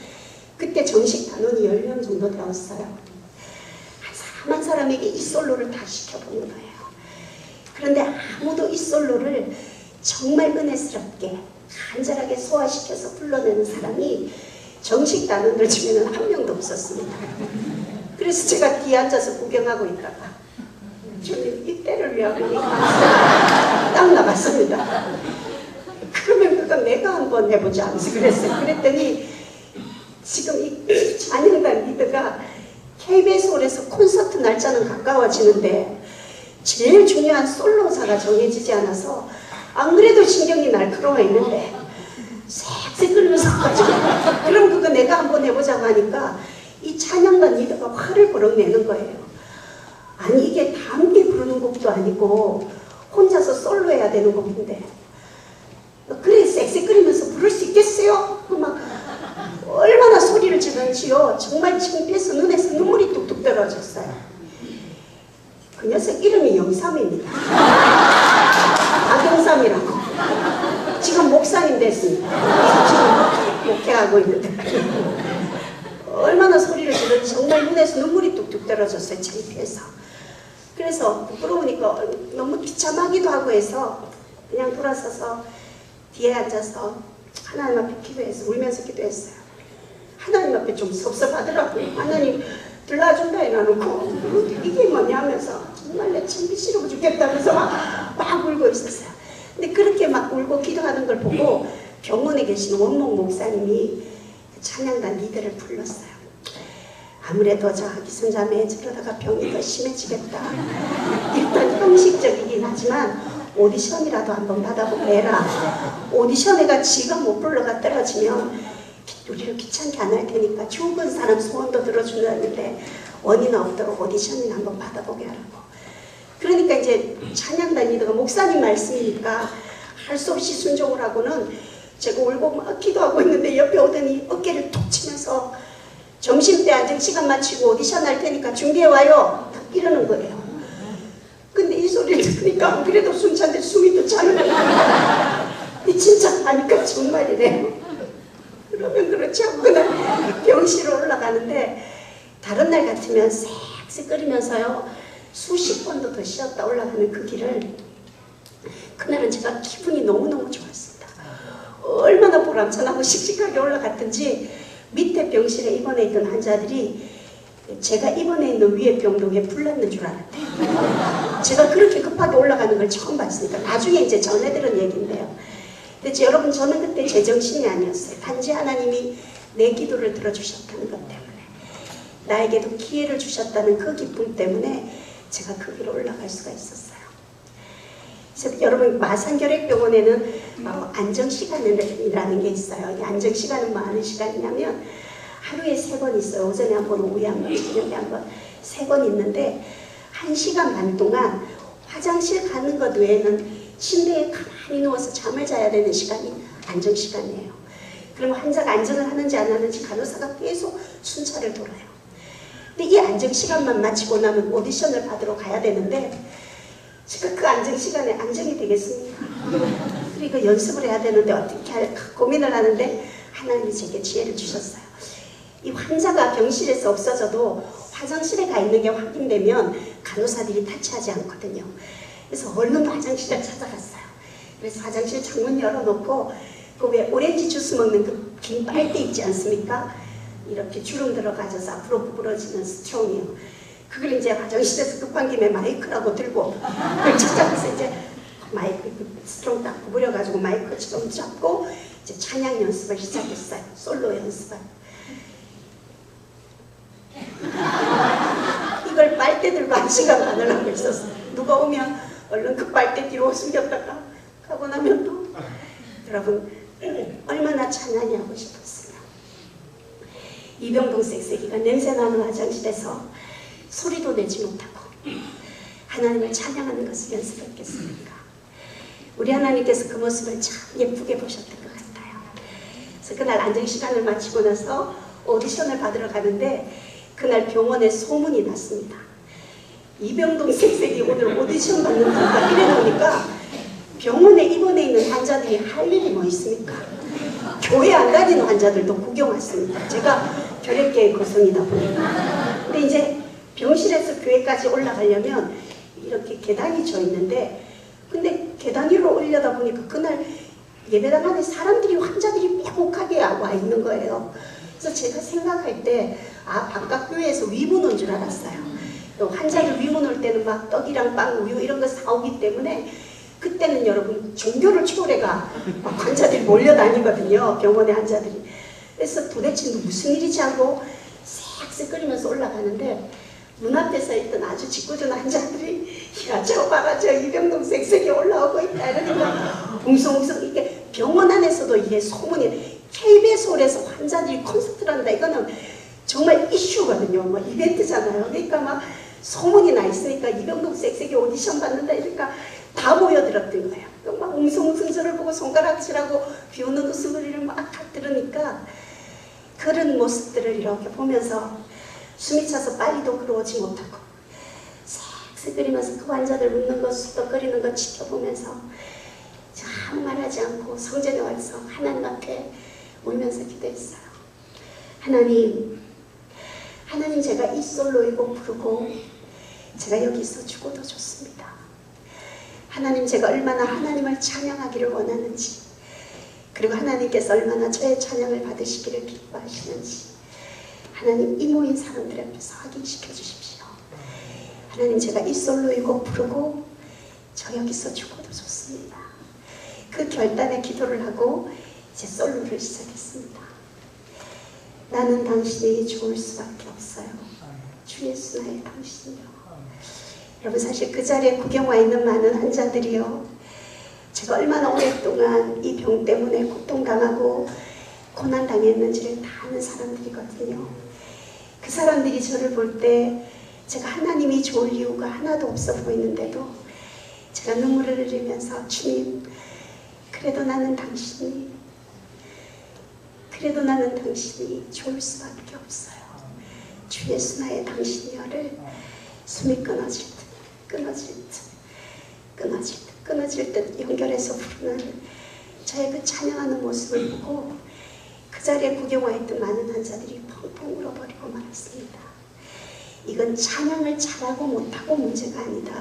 그때 정식 단원이 10명 정도 되었어요. 한 사람에게 이 솔로를 다 시켜보는 거예요. 그런데 아무도 이 솔로를 정말 은혜스럽게 간절하게 소화시켜서 불러내는 사람이 정식 단원들 중에는 한 명도 없었습니다. 그래서 제가 뒤에 앉아서 구경하고 있다가 주님 이때를 위하고 딱 나갔습니다. 그러면 그거 내가 한번 해보자 하면서 그랬어요. 그랬더니 지금 이 찬양단 리더가 KBS 홀에서 콘서트 날짜는 가까워지는데 제일 중요한 솔로사가 정해지지 않아서 안 그래도 신경이 날카로워 있는데 색색 끓면서 가지고 그럼 그거 내가 한번 해보자고 하니까 이 찬양단 리더가 화를 버럭 내는 거예요. 아니 이게 다 함께 부르는 곡도 아니고 혼자서 솔로 해야 되는 곡인데 그래 색색 끓이면서 부를 수 있겠어요? 막 얼마나 소리를 지르지요. 정말 창피해서 눈에서 눈물이 뚝뚝 떨어졌어요. 그 녀석 이름이 영삼입니다. 박영삼이라고. 지금 목사님 됐습니다. 지금 목회하고 있는데 얼마나 소리를 지르지 정말 눈에서 눈물이 뚝뚝 떨어졌어요. 창피해서. 그래서 부끄러우니까 너무 비참하기도 하고 해서 그냥 돌아서서 뒤에 앉아서 하나님 앞에 기도해서 울면서 기도했어요. 하나님 앞에 좀 섭섭하더라고요. 하나님 들라준다 해놔놓고 이게 뭐냐 하면서 정말 내 창피 싫어 죽겠다면서 막 울고 있었어요. 근데 그렇게 막 울고 기도하는 걸 보고 병원에 계신 원목 목사님이 찬양단 리더를 불렀어요. 아무래도 저 기선자매 저러다가 병이 더 심해지겠다. 일단 형식적이긴 하지만 오디션이라도 한번 받아보고 해라. 오디션에가 지가 못 불러가 떨어지면 우리를 귀찮게 안 할 테니까 죽은 사람 소원도 들어준다는데 원인 없도록 오디션이나 한번 받아보게 하라고. 그러니까 이제 찬양단 리더가 목사님 말씀이니까 할 수 없이 순종을 하고는 제가 울고 막 기도하고 있는데 옆에 오더니 어깨를 툭 치면서 점심때 안정시간 마치고 오디션 할 테니까 준비해와요. 딱 이러는 거예요. 근데 이 소리를 들으니까 안 그래도 숨찬데 숨이 또 차는 거예요. 진짜 하니까 정말이래요. 그러면 그렇지 않고 그날 병실로 올라가는데 다른 날 같으면 색색 끓이면서요 수십 번도 더 쉬었다 올라가는 그 길을 그날은 제가 기분이 너무너무 좋았습니다. 얼마나 보람찬하고 씩씩하게 올라갔든지 밑에 병실에 입원해 있던 환자들이 제가 입원해 있는 위에 병동에 불났는 줄 알았대요. 제가 그렇게 급하게 올라가는 걸 처음 봤으니까 나중에 이제 전해들은 얘기인데요. 근데 여러분 저는 그때 제정신이 아니었어요. 단지 하나님이 내 기도를 들어주셨다는 것 때문에 나에게도 기회를 주셨다는 그 기쁨 때문에 제가 그 길로 올라갈 수가 있었어요. 그래서 여러분 마산결핵병원에는 안정시간이라는 게 있어요. 이 안정시간은 뭐 하는 시간이냐면 하루에 3번 있어요. 오전에 한 번, 오후에 한 번, 저녁에 한 번, 3번 있는데 1시간 반 동안 화장실 가는 것 외에는 침대에 가만히 누워서 잠을 자야 되는 시간이 안정시간이에요. 그러면 환자가 안정을 하는지 안 하는지 간호사가 계속 순찰을 돌아요. 근데 이 안정시간만 마치고 나면 오디션을 받으러 가야 되는데 제가 그 안정시간에 안정이 되겠습니까? 그리고 연습을 해야 되는데 어떻게 할까 고민을 하는데 하나님이 제게 지혜를 주셨어요. 이 환자가 병실에서 없어져도 화장실에 가 있는 게 확인되면 간호사들이 타치하지 않거든요. 그래서 얼른 화장실을 찾아갔어요. 그래서 화장실 창문 열어놓고 그 왜 오렌지 주스 먹는 그 긴 빨대 있지 않습니까? 이렇게 주름 들어가져서 앞으로 구부러지는 스트롱이요. 그걸 이제 화장실에서 급한 김에 마이크라고 들고 그걸 찾아가서 이제 마이크 스트롱 딱 구부려가지고 마이크 좀 잡고 이제 찬양 연습을 시작했어요. 솔로 연습을. 이걸 빨대 들고 1시간 반을 하고 있었어요. 누가 오면 얼른 그 빨대 뒤로 숨겼다가 가고 나면 또 여러분 얼마나 찬양이 하고 싶었어요. 이병동 쌕쌕이가 냄새나는 화장실에서 소리도 내지 못하고 하나님을 찬양하는 것을 연습했겠습니까? 우리 하나님께서 그 모습을 참 예쁘게 보셨던 것 같아요. 그래서 그날 안정시간을 마치고 나서 오디션을 받으러 가는데 그날 병원에 소문이 났습니다. 이병동 쌕쌕이 오늘 오디션 받는다 이래 놓으니까 병원에 입원해 있는 환자들이 할 일이 뭐 있습니까? 교회 안 다니는 환자들도 구경 왔습니다. 제가 결핵계의 거성이다 보니까. 근데 이제 병실에서 교회까지 올라가려면 이렇게 계단이 져 있는데 근데 계단 위로 올려다 보니까 그날 예배당 안에 사람들이 환자들이 빼곡하게 와 있는 거예요. 그래서 제가 생각할 때 아, 바깥교회에서 위문 온 줄 알았어요. 또 환자들 위문 올 때는 막 떡이랑 빵, 우유 이런 거 사오기 때문에 그때는 여러분 종교를 초월해가 막 환자들이 몰려다니거든요. 병원의 환자들이. 그래서 도대체 무슨 일이지 하고 쓱쓱거리면서 올라가는데 문 앞에 서 있던 아주 짓궂은 환자들이 야, 저 봐라, 저 이병동 색색이 올라오고 있다 이러니까 웅성웅성. 이게 병원 안에서도 이게 소문이, KBS 홀에서 환자들이 콘서트를 한다, 이거는 정말 이슈거든요. 뭐 이벤트잖아요. 그러니까 막 소문이 나 있으니까 이병동 색색이 오디션 받는다 이러니까 다 모여들었던 거예요. 막 웅성웅성 저를 보고 손가락질하고 비웃는 웃음소리를 막 들으니까 그런 모습들을 이렇게 보면서 숨이 차서 빨리도 걸어오지 못하고 쓱쓱거리면서 그 환자들 웃는 거 수덕거리는 거 지켜보면서 아무 말하지 않고 성전에 와서 하나님 앞에 울면서 기도했어요. 하나님 제가 이 솔로 곡 부르고 제가 여기서 죽어도 좋습니다. 하나님, 제가 얼마나 하나님을 찬양하기를 원하는지, 그리고 하나님께서 얼마나 저의 찬양을 받으시기를 기뻐하시는지 하나님, 이 모인 사람들 앞에서 확인시켜 주십시오. 하나님, 제가 이 솔로의 곡 부르고 저 여기서 죽어도 좋습니다. 그 결단의 기도를 하고 이제 솔로를 시작했습니다. 나는 당신이 좋을 수밖에 없어요. 주 예수 나의 당신이요. 여러분, 사실 그 자리에 구경 와 있는 많은 환자들이요, 제가 얼마나 오랫동안 이 병 때문에 고통당하고 고난당했는지를 다 아는 사람들이거든요. 그 사람들이 저를 볼 때 제가 하나님이 좋을 이유가 하나도 없어 보이는데도 제가 눈물을 흘리면서 주님, 그래도 나는 당신이 좋을 수밖에 없어요. 주 예수 나의 당신이여를 숨이 끊어질 듯 연결해서 부르는 저의 그 찬양하는 모습을 보고 그 자리에 구경 와 있던 많은 환자들이 펑펑 울어버리고 말았습니다. 이건 찬양을 잘하고 못하고 문제가 아니다.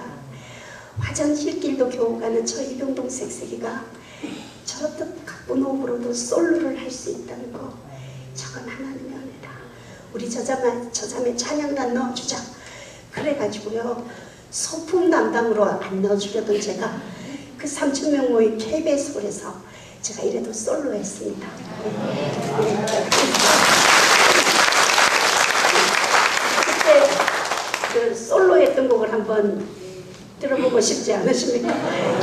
화장실 길도 겨우 가는 저 이병동 색색이가 저렇듯 가쁜 호흡으로도 솔로를 할 수 있다는 거, 저건 하나님의 은혜다. 우리 저 자매 찬양단 넣어주자. 그래가지고요, 소품 담당으로 안 넣어주려던 제가 그 3,000명 모인 KBS 홀에서 제가 이래도 솔로 했습니다. 그때 그 솔로 했던 곡을 한번 들어보고 싶지 않으십니까?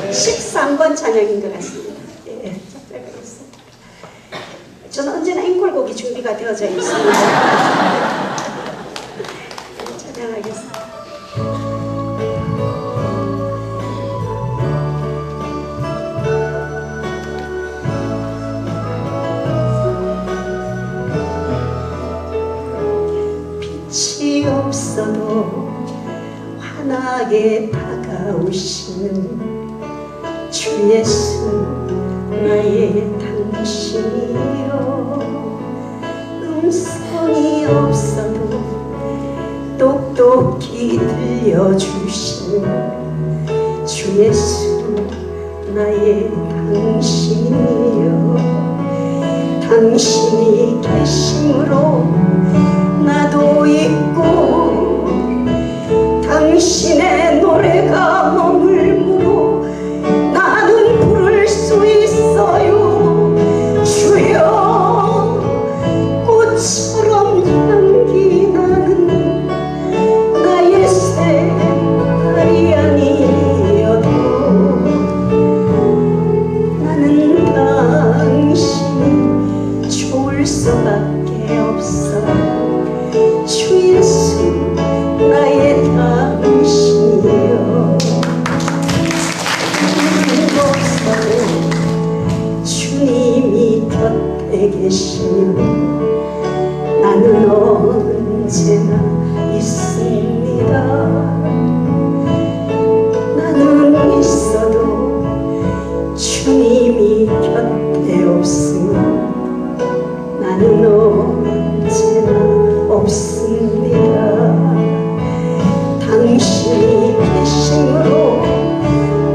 13번 찬양인 것 같습니다. 예, 알겠습니다. 저는 언제나 앵콜곡이 준비가 되어져 있습니다. 찬양하겠습니다. 빛이 없어도 환하게 다가오시는 주 예수 나의 당신이여, 음성이 없어도 똑똑히 들려주시는 주 예수 나의 당신이여, 당신이 계심으로 나도 있고 당신의 노래가 머물므로 나는 부를 수 있어요. 주여, 꽃처럼 향기 나는 나의 새알이 아니어도 나는 당신이 좋을 수밖에 없어. 주 예수 나의 당신이여, 주님이 곁에 계시면 나는 언제나 있습니다. 나는 있어도 주님이 곁에 없으면 나는 언제나 없습니다. 당신이 계심으로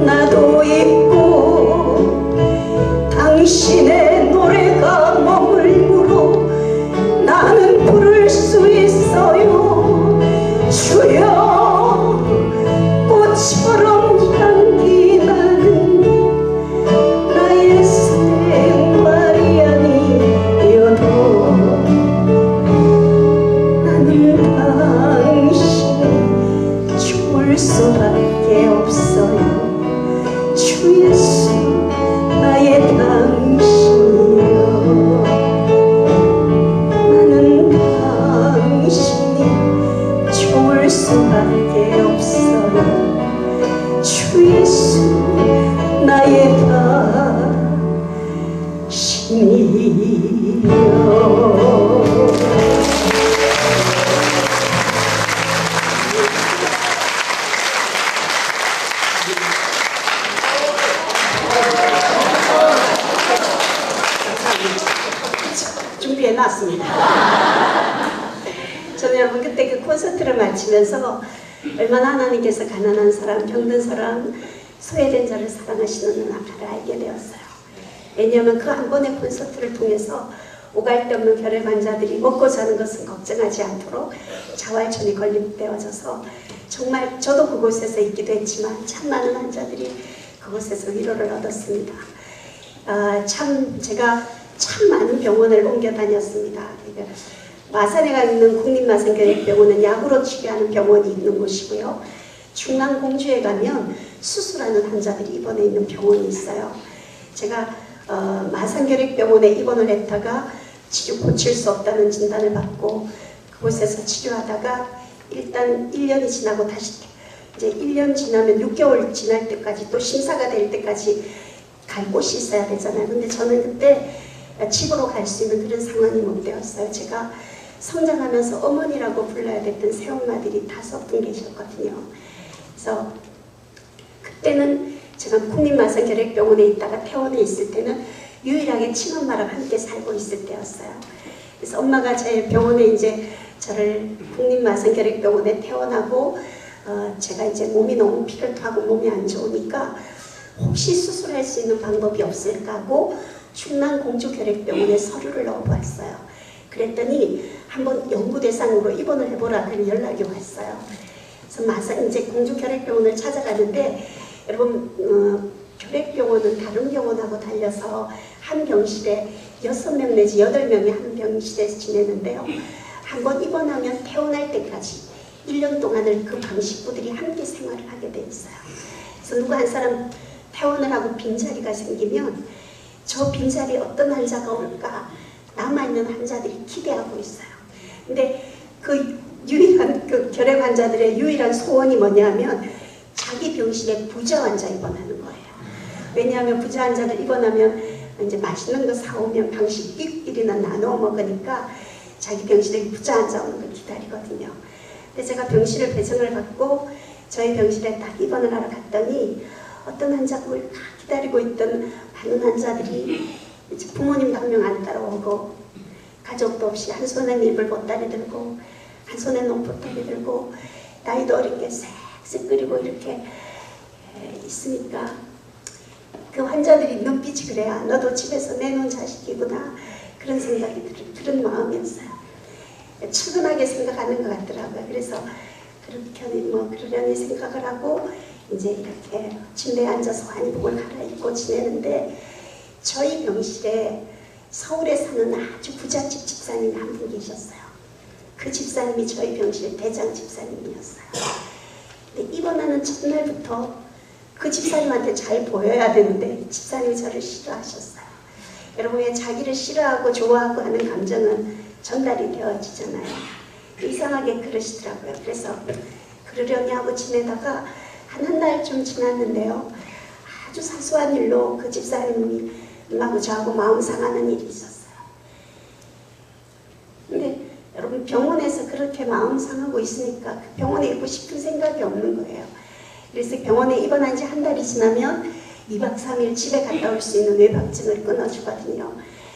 나도 있고 당신의 노래가 머물므로 나는 부를 수 있어. 아침이여 준비해놨습니다. 저는 여러분 그때 그 콘서트를 마치면서 얼마나 하나님께서 가난한 사람, 병든 사람, 소외된 자를 사랑하시는 하나님을 알게 되었어요. 왜냐하면 그 한 번의 콘서트를 통해서 오갈 데 없는 결핵 환자들이 먹고 사는 것은 걱정하지 않도록 자활천이 건립되어져서 정말 저도 그곳에서 있기도 했지만 참 많은 환자들이 그곳에서 위로를 얻었습니다. 참 제가 참 많은 병원을 옮겨 다녔습니다. 마산에 있는 국립마산교육병원은 약으로 치료하는 병원이 있는 곳이고요. 충남 공주에 가면 수술하는 환자들이 입원해 있는 병원이 있어요. 제가 마산교육병원에 입원을 했다가 치료 고칠 수 없다는 진단을 받고 그곳에서 치료하다가 일단 1년이 지나고 다시 이제 1년 지나면 6개월 지날 때까지 또 심사가 될 때까지 갈 곳이 있어야 되잖아요. 근데 저는 그때 집으로 갈 수 있는 그런 상황이 못 되었어요. 제가 성장하면서 어머니라고 불러야 됐던 새엄마들이 5분 계셨거든요. 그래서 그때는 제가 국립마산결핵병원에 있다가 퇴원해 있을 때는 유일하게 친엄마랑 함께 살고 있을 때였어요. 그래서 엄마가 제 병원에 이제 저를 국립마산결핵병원에 퇴원하고 제가 이제 몸이 너무 피를 토하고 몸이 안 좋으니까 혹시 수술할 수 있는 방법이 없을까 하고 충남 공주결핵병원에 서류를 넣어보았어요. 그랬더니 한번 연구 대상으로 입원을 해보라 그런 연락이 왔어요. 그래서 마산 이제 공주결핵병원을 찾아가는데 여러분 결핵병원은 다른 병원하고 달려서 한 병실에 6명 내지 8명이 한 병실에서 지내는데요. 한번 입원하면 퇴원할 때까지 1년 동안을 그 방 식구들이 함께 생활을 하게 돼 있어요. 그래서 누구 한 사람 퇴원을 하고 빈자리가 생기면 저 빈자리에 어떤 환자가 올까 남아있는 환자들이 기대하고 있어요. 근데 그 유일한 그 결핵 환자들의 유일한 소원이 뭐냐면 자기 병실에 부자 환자 입원하는 거예요. 왜냐하면 부자 환자들 입원하면 이제 맛있는 거 사오면 방식 끼리나 나눠 먹으니까 자기 병실에 부자 환자 오는 걸 기다리거든요. 근데 제가 병실을 배정을 받고 저희 병실에 딱 입원을 하러 갔더니 어떤 환자가 기다리고 있던 많은 환자들이 이제 부모님도 한 명 안 따라오고 가족도 없이 한 손에 일불 보따리 들고 한 손에 농보따리 들고 나이도 어린 게 쌕쌕 끓이고 이렇게 있으니까 그 환자들이 눈빛이 그래야 너도 집에서 내놓은 자식이구나 그런 생각이 그런 마음이었어요. 측은하게 생각하는 것 같더라고요. 그래서 그렇게 뭐 그러려니 생각을 하고 이제 이렇게 침대에 앉아서 한복을 갈아입고 지내는데 저희 병실에 서울에 사는 아주 부잣집 집사님이 한 분 계셨어요. 그 집사님이 저희 병실의 대장 집사님이었어요. 근데 입원하는 첫날부터 그 집사님한테 잘 보여야 되는데 집사님이 저를 싫어하셨어요. 여러분 왜 자기를 싫어하고 좋아하고 하는 감정은 전달이 되어지잖아요. 이상하게 그러시더라고요. 그래서 그러려니 하고 지내다가 한 달쯤 지났는데요. 아주 사소한 일로 그 집사님하고 저하고 마음 상하는 일이 있었어요. 근데 여러분 병원에서 그렇게 마음 상하고 있으니까 그 병원에 있고 싶은 생각이 없는 거예요. 그래서 병원에 입원한 지 한 달이 지나면 2박 3일 집에 갔다 올 수 있는 외박증을 끊어주거든요.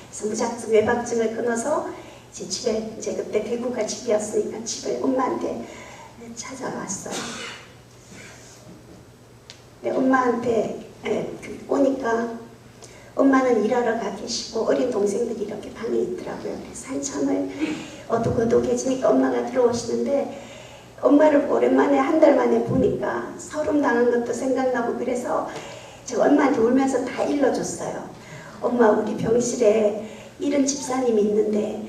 그래서 무작정 외박증을 끊어서 제 집에 이제 그때 대구가 집이었으니까 집에 엄마한테 찾아왔어요. 근데 엄마한테 오니까 엄마는 일하러 가 계시고 어린 동생들이 이렇게 방에 있더라고요. 그래서 한참을 어둑어둑해지니까 엄마가 들어오시는데 엄마를 오랜만에 한 달 만에 보니까 서름 당한 것도 생각나고 그래서 제가 엄마한테 울면서 다 일러줬어요. 엄마 우리 병실에 이런 집사님이 있는데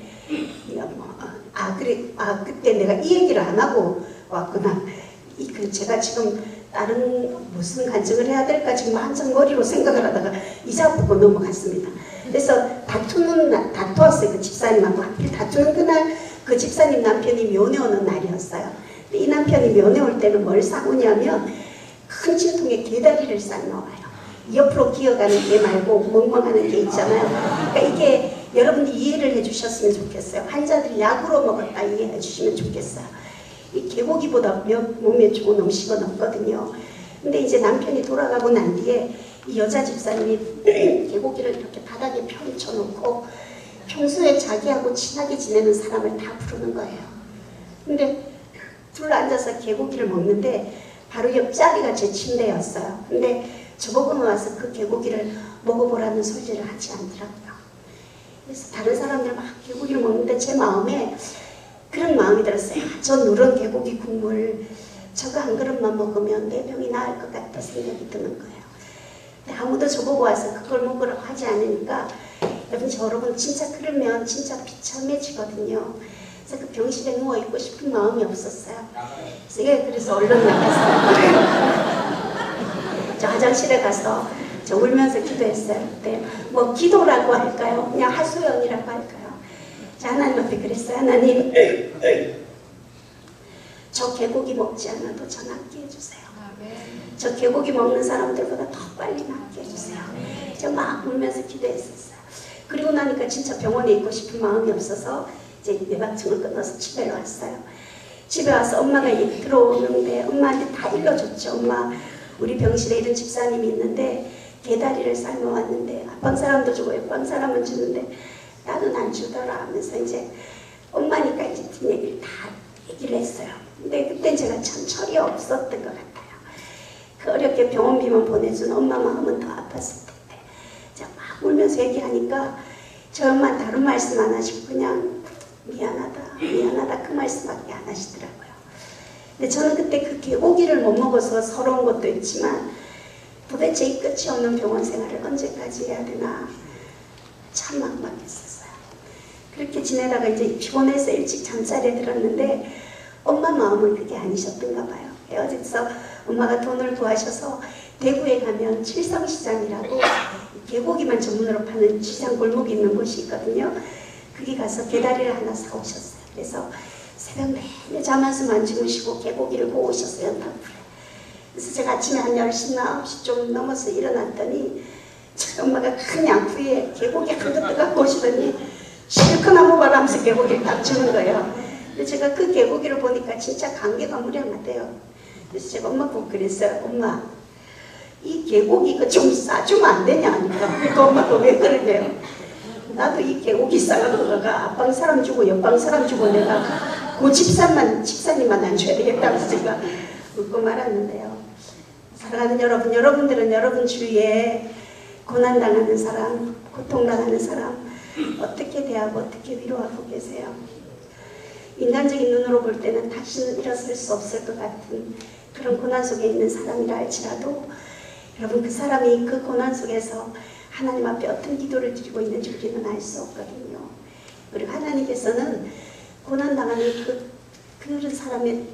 그때 내가 이 얘기를 안 하고 왔구나. 제가 지금 다른 무슨 간증을 해야 될까 지금 한참 머리로 생각을 하다가 이자 보고 넘어갔습니다. 그래서 다투었어요. 그 집사님하고 하필 다투는 그날 그 집사님 남편이 면회 오는 날이었어요. 근데 이 남편이 면회 올 때는 뭘 싸우냐면 큰 침통에 개다리를 싸 놓아요. 옆으로 기어가는 개 말고 멍멍하는 개 있잖아요. 그러니까 이게 여러분들이 이해를 해주셨으면 좋겠어요. 환자들이 약으로 먹었다 이해해 주시면 좋겠어요. 이 개고기보다 몸에 좋은 음식은 없거든요. 근데 이제 남편이 돌아가고 난 뒤에 이 여자 집사님이 개고기를 이렇게 바닥에 펼쳐놓고 평소에 자기하고 친하게 지내는 사람을 다 부르는 거예요. 근데 둘 앉아서 개고기를 먹는데 바로 옆자리가 제 침대였어요. 근데 저보고는 와서 그 개고기를 먹어보라는 소리를 하지 않더라고요. 그래서 다른 사람들 막 개고기를 먹는데 제 마음에 그런 마음이 들었어요. 저 누런 개고기 국물 저거 한 그릇만 먹으면 내 병이 나을 것 같다 생각이 드는 거예요. 근데 아무도 저보고 와서 그걸 먹으라고 하지 않으니까 여러분 진짜 그러면 진짜 비참해지거든요. 그래서 그 병실에 누워있고 싶은 마음이 없었어요. 그래서 얼른 나가서 저 화장실에 가서 저 울면서 기도했어요. 그때 뭐 기도라고 할까요? 그냥 하소연이라고 할까요? 자, 하나님 앞에 그랬어요. 하나님, 저 개고기 먹지 않아도 저 낫게 해주세요. 저 개고기 먹는 사람들보다 더 빨리 낫게 해주세요. 저 막 울면서 기도했었어요. 그리고 나니까 진짜 병원에 있고 싶은 마음이 없어서 이제 예방증을 끊어서 집에 왔어요. 집에 와서 엄마가 들어오는데 엄마한테 다 일러줬죠. 엄마, 우리 병실에 이런 집사님이 있는데 개다리를 삶아왔는데 앞방 사람도 주고 옆방 사람은 주는데 나는 안 주더라 하면서 이제 엄마니까 이제 뒷얘기를 다 얘기를 했어요. 근데 그땐 제가 참 철이 없었던 것 같아요. 그 어렵게 병원비만 보내준 엄마 마음은 더 아팠을 텐데 제가 막 울면서 얘기하니까 저 엄마는 다른 말씀 안 하시고 그냥 미안하다 그 말씀밖에 안 하시더라고요. 근데 저는 그때 그 개고기를 못 먹어서 서러운 것도 있지만 도대체 이 끝이 없는 병원 생활을 언제까지 해야 되나 참 막막했었어요. 그렇게 지내다가 이제 피곤해서 일찍 잠자리에 들었는데 엄마 마음은 그게 아니셨던가 봐요. 어디서 엄마가 돈을 구하셔서 대구에 가면 칠성시장이라고 개고기만 전문으로 파는 시장 골목이 있는 곳이 있거든요. 거기 가서 개다리를 하나 사오셨어요. 그래서 새벽 내내 잠 한숨 안 주무시고 개고기를 구워 오셨어요. 연탄불에. 그래서 제가 아침에 한 10시나 9시 좀 넘어서 일어났더니 저희 엄마가 큰 양푸에 개고기 한 것 갖고 오시더니 실컷 한번 바라면서 개고기를 딱 주는 거예요. 근데 제가 그 개고기를 보니까 진짜 감개가 무량하대요. 그래서 제가 엄마 보고 그랬어요. 엄마, 이 개고기 이거 좀 싸주면 안 되냐 하니까 그러니까 엄마가 왜 그러게요. 나도 이 개고기 싸는 거가 앞방 사람 주고 옆방 사람 주고 내가 그 집사님만 안 줘야 되겠다고 제가 웃고 말았는데요. 사랑하는 여러분, 여러분들은 여러분 주위에 고난당하는 사람, 고통당하는 사람 어떻게 대하고 어떻게 위로하고 계세요? 인간적인 눈으로 볼 때는 다시는 일어설 수 없을 것 같은 그런 고난 속에 있는 사람이라 할지라도 여러분 그 사람이 그 고난 속에서 하나님 앞에 어떤 기도를 드리고 있는지 우리는 알 수 없거든요. 그리고 하나님께서는 고난당하는 그런 사람의 그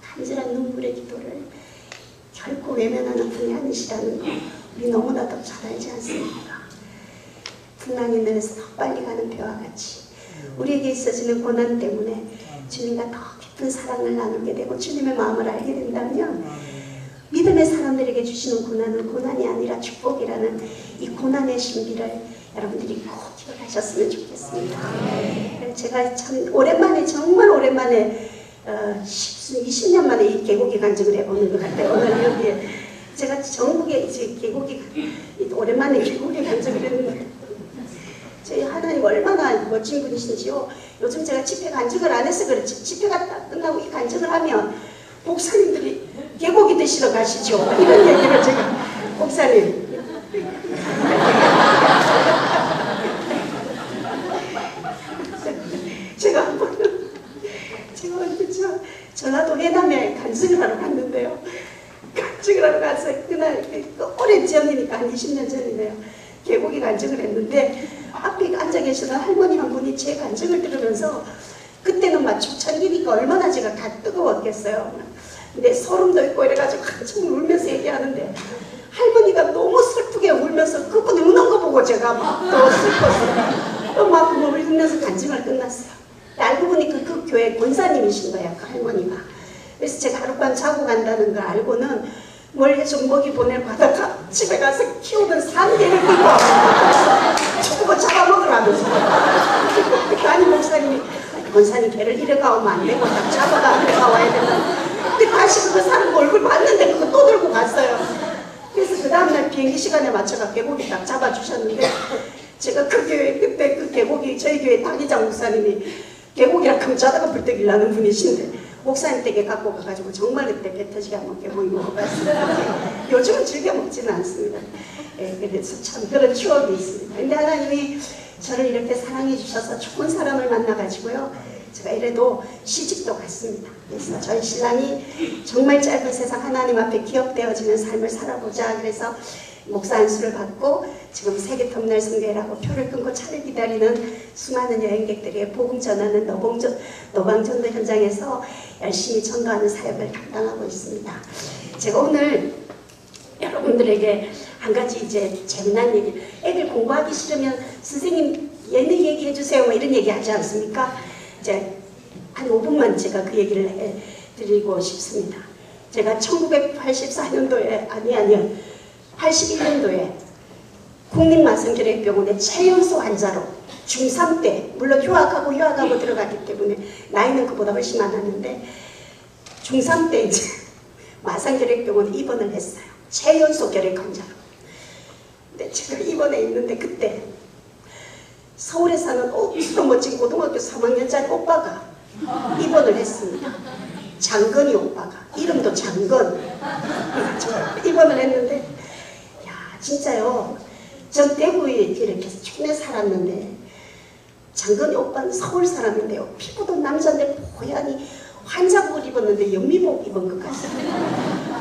간절한 눈물의 기도를 결코 외면하는 분이 아니시라는 거 우리 너무나도 잘 알지 않습니까? 풍랑이 면에서 더 빨리 가는 배와 같이 우리에게 있어지는 고난 때문에 주님과 더 깊은 사랑을 나누게 되고 주님의 마음을 알게 된다면 믿음의 사람들에게 주시는 고난은 고난이 아니라 축복이라는 이 고난의 신비를 여러분들이 꼭 기억하셨으면 좋겠습니다. 제가 참 오랜만에 정말 오랜만에 20년 만에 이 개고기 간증을 해보는 것 같아요. 오늘 여기에 제가 전국에 이제 개고기 오랜만에 개고기 간증을 했는데 저희 하나님 얼마나 멋진 분이신지요. 요즘 제가 집회 간증을 안 해서 그렇지 집회가 딱 끝나고 이 간증을 하면 목사님들이 개고기 드시러 가시죠. 이런 얘기를 제가 목사님 제가 한번 전라도 해남에 간증을 하러 갔는데요. 간증을 하러 가서 그날 오래 전이니까 한 20년 전이네요. 개고기 간증을 했는데 앞에 앉아 계시던 할머니 한 분이 제 간증을 들으면서 그때는 막 초창기니까 얼마나 제가 다 뜨거웠겠어요. 근데 소름 돋고 이래가지고 한참 울면서 얘기하는데 할머니가 너무 슬프게 울면서 그분이 우는 거 보고 제가 막 더 슬펐어요. 또 막 울면서 간증을 끝났어요. 알고 보니까 그 교회 권사님이신 거예요. 그 할머니가. 그래서 제가 하룻밤 자고 간다는 걸 알고는 멀리서 먹이 보내고 하다가 집에 가서 키우던 산개를 조금 잡아먹으라면서 아니 목사님이 권사님 개를 이래가 오면 안 되고 딱 잡아가 이래가 와야 된다. 근데 다시 그 사람 얼굴 봤는데 그거 또 들고 갔어요. 그래서 그 다음날 비행기 시간에 맞춰가 개고기 딱 잡아주셨는데 제가 그 교회 그때 그 개고기 저희 교회 당기장 목사님이 개고기랑 금자다가 불떡이 나는 분이신데 목사님 댁에 갖고 가가지고 정말 그때 배 터지게 한번 개고기 먹어봤어요. 요즘은 즐겨 먹지는 않습니다. 예, 그래서 참 그런 추억이 있습니다. 근데 하나님이 저를 이렇게 사랑해 주셔서 좋은 사람을 만나가지고요. 제가 이래도 시집도 갔습니다. 그래서 저희 신랑이 정말 짧은 세상 하나님 앞에 기억되어지는 삶을 살아보자. 그래서 목사 안수를 받고 지금 세계터미널 성교회라고 표를 끊고 차를 기다리는 수많은 여행객들에게 복음 전하는 노방전도 현장에서 열심히 전도하는 사역을 감당하고 있습니다. 제가 오늘 여러분들에게 한 가지 이제 재미난 얘기, 애들 공부하기 싫으면 선생님 예능 얘기해 주세요 뭐 이런 얘기 하지 않습니까? 이제 한 5분만 제가 그 얘기를 해드리고 싶습니다. 제가 1984년도에 아니요 81년도에 국립마성교례병원에 최연소 환자로 중3 때 물론 휴학하고 들어갔기 때문에 나이는 그보다 훨씬 많았는데 중3 때 이제 마성교례병원에 입원을 했어요. 최연소 결핵 환자로. 근데 제가 입원해 있는데 그때 서울에 사는 엄청 멋진 고등학교 3학년짜리 오빠가 입원을 했습니다. 장건이 오빠가 이름도 장건 입원을 했는데 진짜요. 전 대구에 이렇게 촌에 살았는데 장건이 오빠는 서울 사람인데요. 피부도 남자인데 고양이 환자복을 입었는데 연미복 입은 것 같습니다.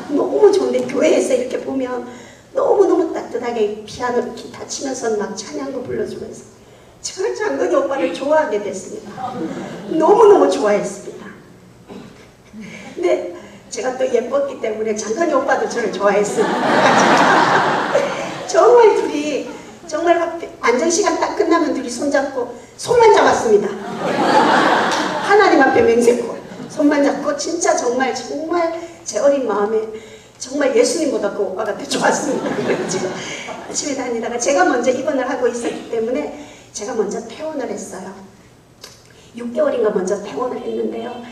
너무 좋은데 교회에서 이렇게 보면 너무너무 따뜻하게 피아노 기타 치면서 막 찬양도 불러주면서 제가 장건이 오빠를 좋아하게 됐습니다. 너무너무 좋아했습니다. 근데 제가 또 예뻤기 때문에 장건이 오빠도 저를 좋아했습니다. 정말 둘이 정말 안정시간 딱 끝나면 둘이 손잡고 손만 잡았습니다. 하나님 앞에 맹세코 손만 잡고 진짜 정말 제 어린 마음에 정말 예수님보다 그 오빠가 더 좋았습니다. 지금 집에 다니다가 제가 먼저 입원을 하고 있었기 때문에 제가 먼저 퇴원을 했어요. 6개월인가 먼저 퇴원을 했는데요.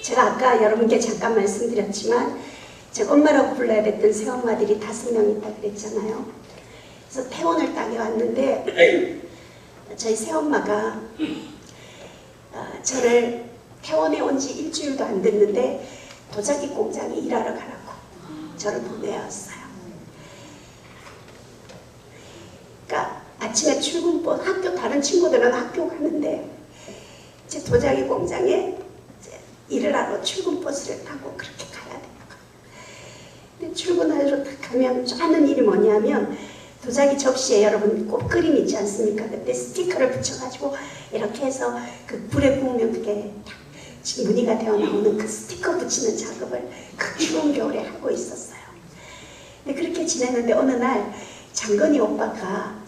제가 아까 여러분께 잠깐 말씀드렸지만 제가 엄마라고 불러야 됐던 새엄마들이 5명 있다 그랬잖아요. 그래서 퇴원을 딱 해왔는데 저희 새엄마가 저를 퇴원해 온 지 일주일도 안 됐는데 도자기 공장에 일하러 가라고 저를 보내왔어요. 그러니까 아침에 출근버스 학교 다른 친구들은 학교 가는데 제 도자기 공장에 일을 하러 출근버스를 타고 그렇게 가야 돼요. 근데 출근하러 딱 가면 하는 일이 뭐냐면 도자기 접시에 여러분 꽃그림 있지 않습니까? 그때 스티커를 붙여가지고 이렇게 해서 그 불에 구우면 그게 딱 무늬가 되어 나오는 그 스티커 붙이는 작업을 그 추운 겨울에 하고 있었어요. 근데 그렇게 지냈는데 어느 날 장건이 오빠가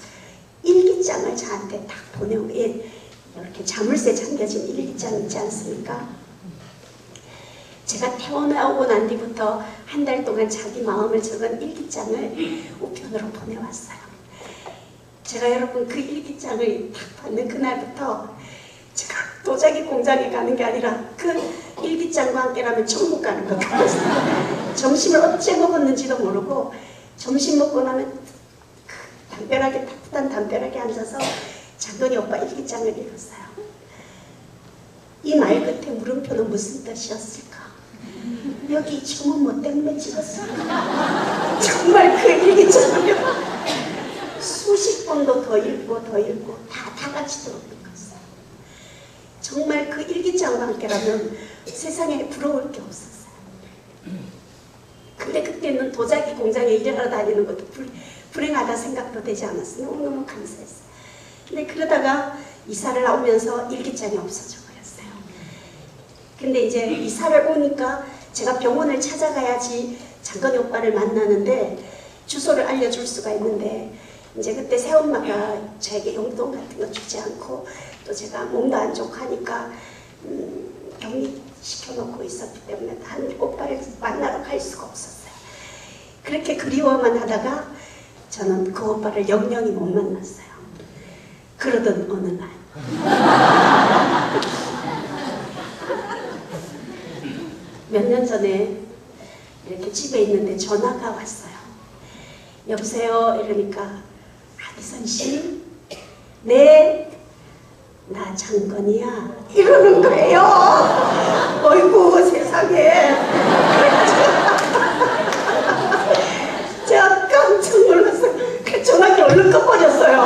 일기장을 저한테 딱 보내고 이렇게 자물쇠 잠겨진 일기장 있지 않습니까? 제가 퇴원하고 난 뒤부터 한 달 동안 자기 마음을 적은 일기장을 우편으로 보내왔어요. 제가 여러분 그 일기장을 딱 받는 그날부터 제가 도자기 공장에 가는 게 아니라 그 일기장과 함께라면 천국 가는 것 같았어요. 점심을 어째 먹었는지도 모르고 점심 먹고 나면 그 담벼락에 따뜻한 담벼락에 앉아서 장건이 오빠 일기장을 읽었어요. 이 말 끝에 물음표는 무슨 뜻이었을까? 여기 지금은 뭐 때문에 찍었을까? 정말 그 일기장을 수십 번도 더 읽고 다 같이 또 읽었어요. 정말 그 일기장과 함께라면 세상에 부러울 게 없었어요. 근데 그때는 도자기 공장에 일하러 다니는 것도 불행하다 생각도 되지 않았어요. 너무너무 감사했어요. 근데 그러다가 이사를 오면서 일기장이 없어져 버렸어요. 근데 이제 이사를 오니까 제가 병원을 찾아가야지 장건이 오빠를 만나는데 주소를 알려줄 수가 있는데 이제 그때 새엄마가 저에게 용돈 같은 거 주지 않고 또 제가 몸도 안 좋고 하니까 격리시켜놓고 있었기 때문에 한 오빠를 만나러 갈 수가 없었어요. 그렇게 그리워만 하다가 저는 그 오빠를 영영이 못 만났어요. 그러던 어느 날 몇 년 전에 이렇게 집에 있는데 전화가 왔어요. 여보세요? 이러니까 하기선 씨? 네? 나 장건이야. 이러는 거예요. 어이구 세상에. 제가 깜짝 놀랐어요. 그 전화기 얼른 꺼버렸어요.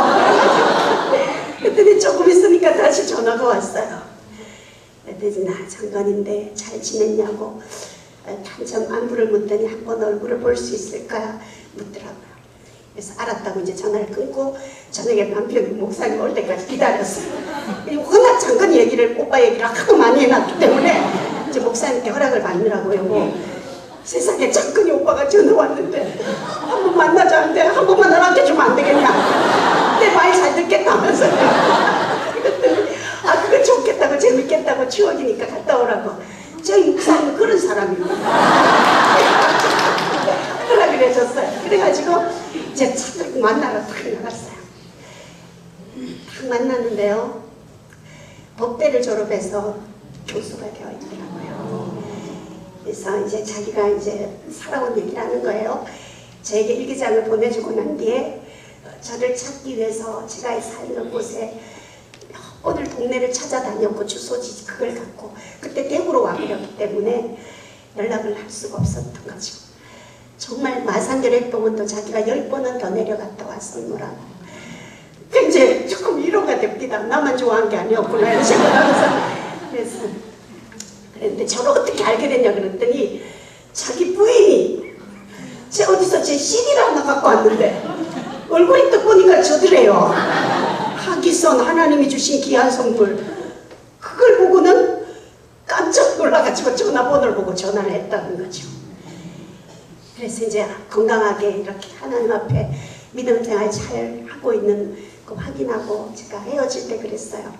그랬더니 조금 있으니까 다시 전화가 왔어요. 그랬더니 나 장건인데 잘 지냈냐고 한참 안부를 묻더니 한번 얼굴을 볼 수 있을까 묻더라고요. 그래서 알았다고 이제 전화를 끊고 저녁에 남편이 목사님 올 때까지 기다렸어요. 워낙 장건이 얘기를 오빠 얘기를 하도 많이 해놨기 때문에 이제 목사님께 허락을 받느라고요. 뭐 세상에 장건이 오빠가 전화 왔는데 한 번 만나자는데 한 번만 허락해주면 안 되겠냐. 내 말 잘 듣겠다면서요. 그랬더니 아 그거 좋겠다고 재밌겠다고 추억이니까 갔다 오라고. 저희 목사님은 그런 사람입니다. 허락을 해줬어요. 그래가지고 이제 차들 만나러 탁 나갔어요. 탁 만났는데요. 법대를 졸업해서 교수가 되어 있더라고요. 그래서 이제 자기가 이제 살아온 얘기를 하는 거예요. 저에게 일기장을 보내주고 난 뒤에 저를 찾기 위해서 제가 살던 곳에 오늘 동네를 찾아다녔고 주소지 그걸 갖고 그때 대구로 와버렸기 때문에 연락을 할 수가 없었던 거죠. 정말 마산결핵병원도 자기가 10번은 더 내려갔다 왔었노라고. 이제 조금 위로가 됩니다. 나만 좋아한 게 아니었구나 이런 생각하면서. 그래서 그랬는데 저를 어떻게 알게 됐냐 그랬더니 자기 부인이 어디서 제 CD를 하나 갖고 왔는데 얼굴이 딱 보니까 저더래요. 하기선 하나님이 주신 귀한 선물. 그걸 보고는 깜짝 놀라가지고 전화번호를 보고 전화를 했다는 거죠. 그래서 이제 건강하게 이렇게 하나님 앞에 믿음 생활 잘 하고 있는 거 확인하고 제가 헤어질 때 그랬어요.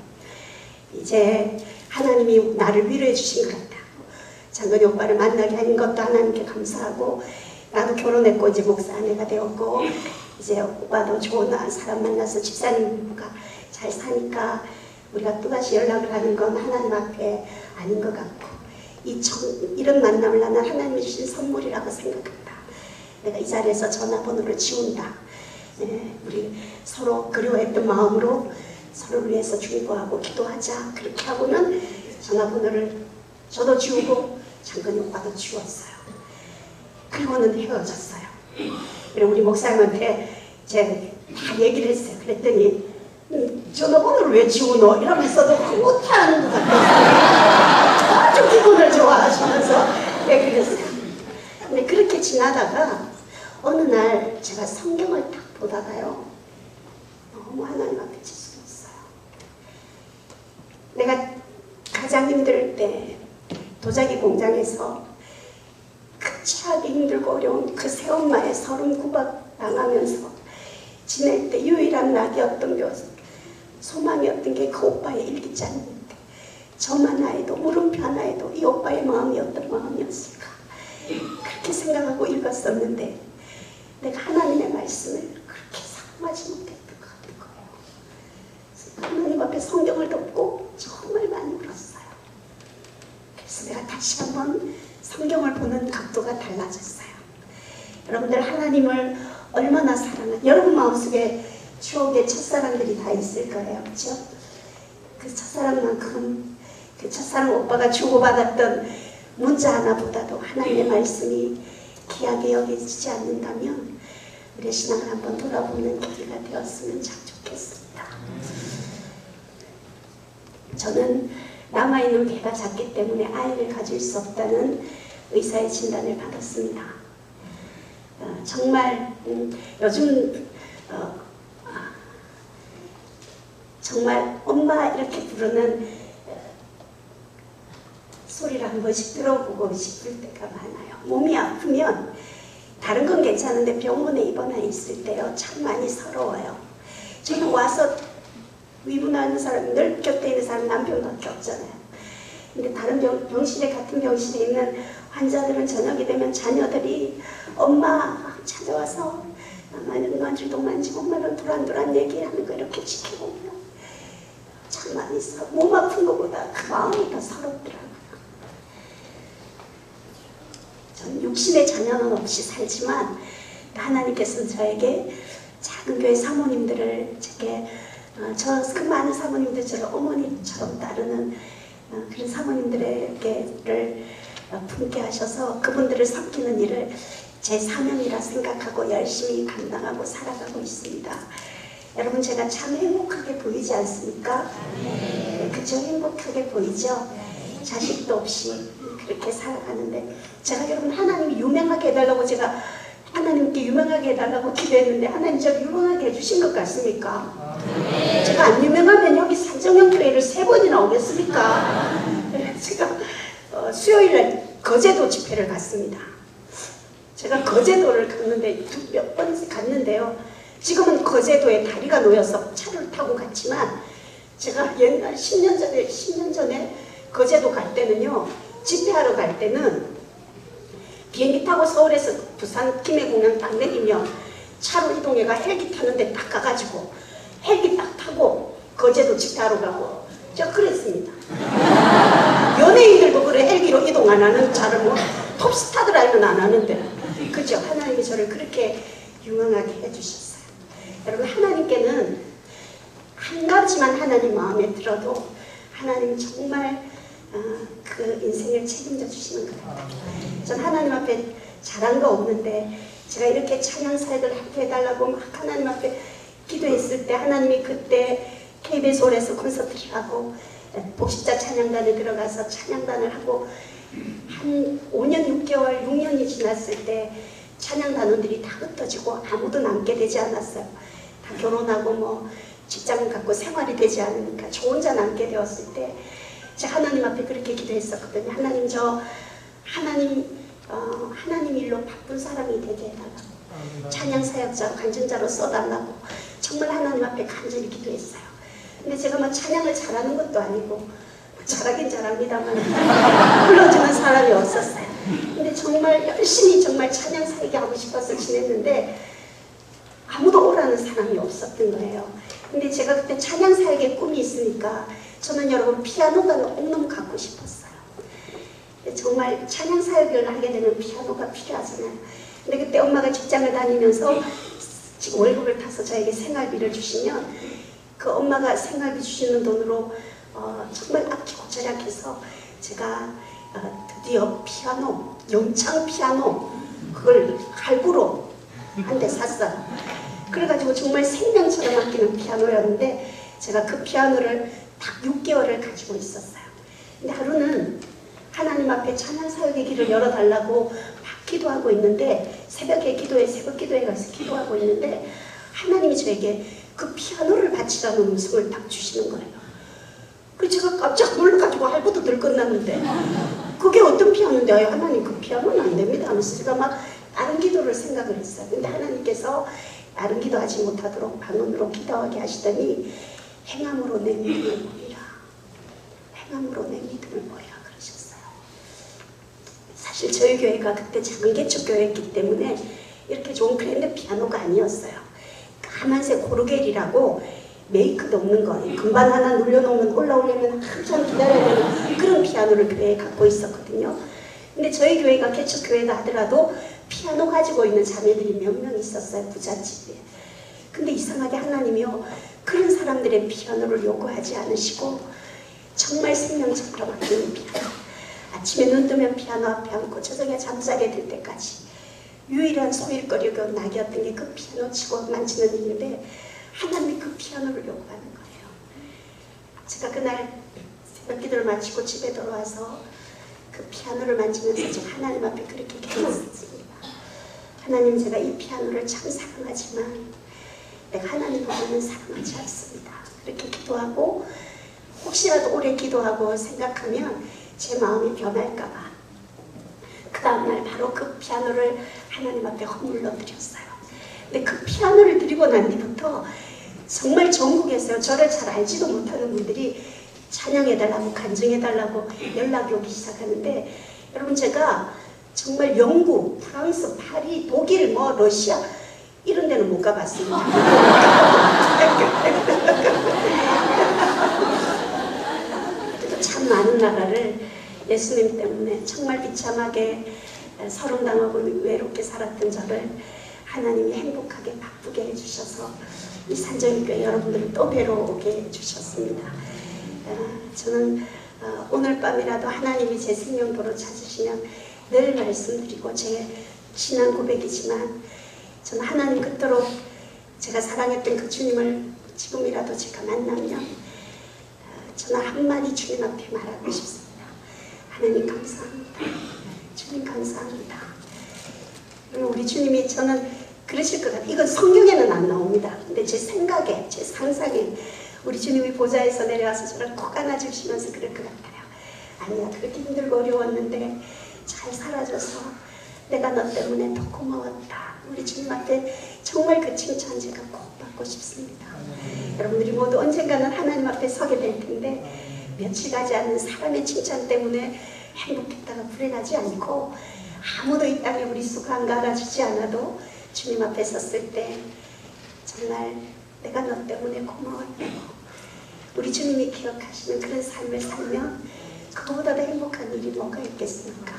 이제 하나님이 나를 위로해 주신 것 같다. 장건이 오빠를 만나게 한 것도 하나님께 감사하고 나도 결혼했고 이제 목사 아내가 되었고 이제 오빠도 좋은 사람 만나서 집사님과 잘 사니까 우리가 또다시 연락을 하는 건 하나님 앞에 아닌 것 같고 이런 만남을 나는 하나님이 주신 선물이라고 생각한다. 내가 이 자리에서 전화번호를 지운다. 네, 우리 서로 그리워했던 마음으로 서로를 위해서 중보하고 기도하자. 그렇게 하고는 전화번호를 저도 지우고 장건이 오빠도 지웠어요. 그리고는 헤어졌어요. 그리고 우리 목사님한테 제가 다 얘기를 했어요. 그랬더니 전화번호를 왜 지우노? 이러면서도 못하는 것 같았어요. 아주 기분을 좋아하시면서 네, 그랬어요. 근데 그렇게 지나다가 어느 날 제가 성경을 딱 보다가요. 너무 하나님 앞에 죄송했어요. 내가 가장 힘들 때 도자기 공장에서 그 최악의 힘들고 어려운 그 새엄마의 39박 당하면서 지낼 때 유일한 낙이었던 게 소망이었던 게 그 오빠의 일기장인데 저만 하에도 물음표 하나에도 이 오빠의 마음이 어떤 마음이었을까 그렇게 생각하고 읽었었는데 내가 하나님의 말씀을 그렇게 사용하지 못했던 것 같은 거예요. 그래서 하나님 앞에 성경을 덮고 정말 많이 울었어요. 그래서 내가 다시 한번 성경을 보는 각도가 달라졌어요. 여러분들 하나님을 얼마나 사랑하는 여러분 마음속에 추억의 첫사랑들이 다 있을 거예요. 그렇죠? 그 첫사랑만큼 그 첫사랑 오빠가 주고받았던 문자 하나보다도 하나님의 말씀이 귀하게 여겨지지 않는다면 우리의 신앙을 한번 돌아보는 계기가 되었으면 참 좋겠습니다. 저는 남아있는 배가 작기 때문에 아이를 가질 수 없다는 의사의 진단을 받았습니다. 정말 요즘 정말 엄마 이렇게 부르는 소리를 한 번씩 들어보고 싶을 때가 많아요. 몸이 아프면 다른 건 괜찮은데 병원에 입원해 있을 때요 참 많이 서러워요. 저는 와서 위문하는 사람, 늘 곁에 있는 사람 남편밖에 없잖아요. 근데 다른 병실에 같은 병실에 있는 환자들은 저녁이 되면 자녀들이 엄마 찾아와서 만질도 만지고 말은 도란도란 얘기하는 거 이렇게 지켜보면 참 많이 몸 아픈 것보다 그 마음이 더 서럽더라고요. 전 육신의 자녀는 없이 살지만 하나님께서는 저에게 작은 교회 사모님들을 제게 그 많은 사모님들처럼 어머니처럼 따르는 그런 사모님들에게를 품게 하셔서 그분들을 섬기는 일을 제 사명이라 생각하고 열심히 감당하고 살아가고 있습니다. 여러분 제가 참 행복하게 보이지 않습니까? 네, 그저 행복하게 보이죠? 자식도 없이 그렇게 살아가는데 제가 여러분 하나님이 유명하게 해달라고 제가 하나님께 유명하게 해달라고 기도했는데 하나님 저를 유명하게 해주신 것 같습니까? 제가 안 유명하면 여기 산정형교회를 3번이나 오겠습니까? 제가 수요일날 거제도 집회를 갔습니다. 제가 거제도를 갔는데 몇 번 갔는데요. 지금은 거제도에 다리가 놓여서 차를 타고 갔지만 제가 옛날 10년 전에 거제도 갈 때는요. 집회하러 갈 때는 비행기 타고 서울에서 부산 김해공항 딱 내리면 차로 이동해가 헬기 타는데 딱 가가지고 헬기 딱 타고 거제도 집회하러 가고 저 그랬습니다. 연예인들도 그래 헬기로 이동 안 하는 차를 뭐 톱스타들 안 하는데 그죠? 하나님이 저를 그렇게 유명하게 해주셨어요. 여러분 하나님께는 한 가지만 하나님 마음에 들어도 하나님 정말 그 인생을 책임져 주시는 것 같아요. 전 하나님 앞에 잘한 거 없는데 제가 이렇게 찬양 사역을 함께 해달라고 막 하나님 앞에 기도했을 때 하나님이 그때 KBS 홀에서 콘서트를 하고 복식자 찬양단에 들어가서 찬양단을 하고 한 5년 6개월 6년이 지났을 때 찬양단원들이 다 흩어지고 아무도 남게 되지 않았어요. 다 결혼하고 뭐 직장을 갖고 생활이 되지 않으니까 저 혼자 남게 되었을 때 제가 하나님 앞에 그렇게 기도했었거든요. 하나님 하나님 일로 바쁜 사람이 되게 해달라고 찬양 사역자로 간증자로 써달라고 정말 하나님 앞에 간절히 기도했어요. 근데 제가 막 찬양을 잘하는 것도 아니고 잘하긴 잘합니다만 불러주는 사람이 없었어요. 근데 정말 열심히 정말 찬양 사역이 하고 싶어서 지냈는데 아무도 오라는 사람이 없었던 거예요. 근데 제가 그때 찬양 사역의 꿈이 있으니까 저는 여러분 피아노가 너무너무 갖고 싶었어요. 정말 찬양 사역을 하게 되면 피아노가 필요하잖아요. 근데 그때 엄마가 직장을 다니면서 지금 월급을 타서 저에게 생활비를 주시면 그 엄마가 생활비 주시는 돈으로 정말 아끼고 절약해서 제가 드디어 피아노, 영창 피아노 그걸 할부로 한 대 샀어요. 그래가지고 정말 생명처럼 아끼는 피아노였는데 제가 그 피아노를 딱 6개월을 가지고 있었어요. 근데 하루는 하나님 앞에 찬양 사역의 길을 열어달라고 막 기도하고 있는데 새벽 기도회 가서 기도하고 있는데 하나님이 저에게 그 피아노를 바치라는 음성을 딱 주시는 거예요. 그래서 제가 깜짝 놀라가지고 할부도 늘 끝났는데 그게 어떤 피아노인데 하나님 그 피아노는 안 됩니다 하면서 제가 막 다른 기도를 생각을 했어요. 근데 하나님께서 다른 기도하지 못하도록 방언으로 기도하게 하시더니 행함으로 내 믿음을 보이라. 행함으로 내 믿음을 보이라 그러셨어요. 사실 저희 교회가 그때 작은 개척 교회였기 때문에 이렇게 좋은 그랜드 피아노가 아니었어요. 까만색 고르겔이라고 메이크도 없는 거, 금반 하나 눌려놓으면 올라오려면 한참 기다려야 되는 그런 피아노를 교회에 갖고 있었거든요. 근데 저희 교회가 개척 교회다 하더라도 피아노 가지고 있는 자매들이 몇 명 있었어요. 부잣집에. 근데 이상하게 하나님이요 그런 사람들의 피아노를 요구하지 않으시고 정말 생명처럼 아끼는 피아노, 아침에 눈 뜨면 피아노 앞에 앉고 저녁에 잠자게 될 때까지 유일한 소일거리고 낙이었던 게 그 피아노 치고 만지는 일인데 하나님이 그 피아노를 요구하는 거예요. 제가 그날 새벽 기도를 마치고 집에 돌아와서 그 피아노를 만지면서 제가 하나님 앞에 그렇게 기도했습니다. 하나님, 제가 이 피아노를 참 사랑하지만 내가 하나님보다는 사랑하지 않습니다. 그렇게 기도하고 혹시라도 오래 기도하고 생각하면 제 마음이 변할까봐 그 다음날 바로 그 피아노를 하나님 앞에 허물러 드렸어요. 근데 그 피아노를 드리고 난 뒤부터 정말 전국에서요, 저를 잘 알지도 못하는 분들이 찬양해달라고 간증해달라고 연락이 오기 시작하는데, 여러분 제가 정말 영국, 프랑스, 파리, 독일, 뭐 러시아 이런 데는 못 가봤습니다. 참 많은 나라를 예수님 때문에 정말 비참하게 서름당하고 외롭게 살았던 저를 하나님이 행복하게 바쁘게 해주셔서 이 산정교회 여러분들을 또 뵈러 오게 해주셨습니다. 저는 오늘 밤이라도 하나님이 제 생명도로 찾으시면 늘 말씀드리고 제 신앙 고백이지만 저는 하나님 그토록 제가 사랑했던 그 주님을 지금이라도 제가 만나면 저는 한마디 주님 앞에 말하고 싶습니다. 하나님 감사합니다. 주님 감사합니다. 우리 주님이 저는 그러실 것 같아요. 이건 성경에는 안 나옵니다. 근데 제 생각에, 제 상상에 우리 주님이 보좌에서 내려와서 저를 꼭 안아주시면서 그럴 것 같아요. 아니야, 그렇게 힘들고 어려웠는데 잘 살아줘서 내가 너 때문에 더 고마웠다. 우리 주님 앞에 정말 그 칭찬 제가 꼭 받고 싶습니다. 여러분들이 모두 언젠가는 하나님 앞에 서게 될 텐데 며칠 가지 않는 사람의 칭찬 때문에 행복했다가 불행하지 않고 아무도 이 땅에 우리 수고한가 알아주지 않아도 주님 앞에 섰을 때 정말 내가 너 때문에 고마웠다고 우리 주님이 기억하시는 그런 삶을 살면 그거보다 더 행복한 일이 뭐가 있겠습니까?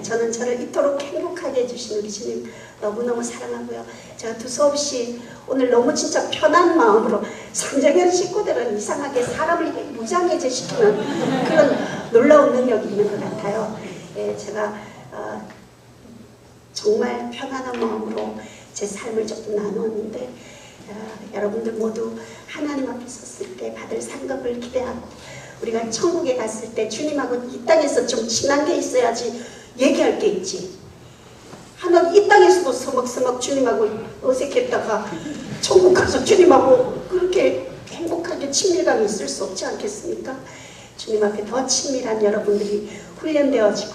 저는 저를 이토록 행복하게 해주신 우리 주님 너무너무 사랑하고요. 제가 두서없이 오늘 너무 진짜 편한 마음으로 산정현 식구들은 이상하게 사람을 무장해제시키는 그런 놀라운 능력이 있는 것 같아요. 제가 정말 편안한 마음으로 제 삶을 조금 나누었는데 여러분들 모두 하나님 앞에 섰을 때 받을 상급을 기대하고 우리가 천국에 갔을 때 주님하고 이 땅에서 좀 친한 게 있어야지 얘기할 게 있지. 하나님 이 땅에서도 서먹서먹 주님하고 어색했다가 천국 가서 주님하고 그렇게 행복하게 친밀감이 있을 수 없지 않겠습니까? 주님 앞에 더 친밀한 여러분들이 훈련되어지고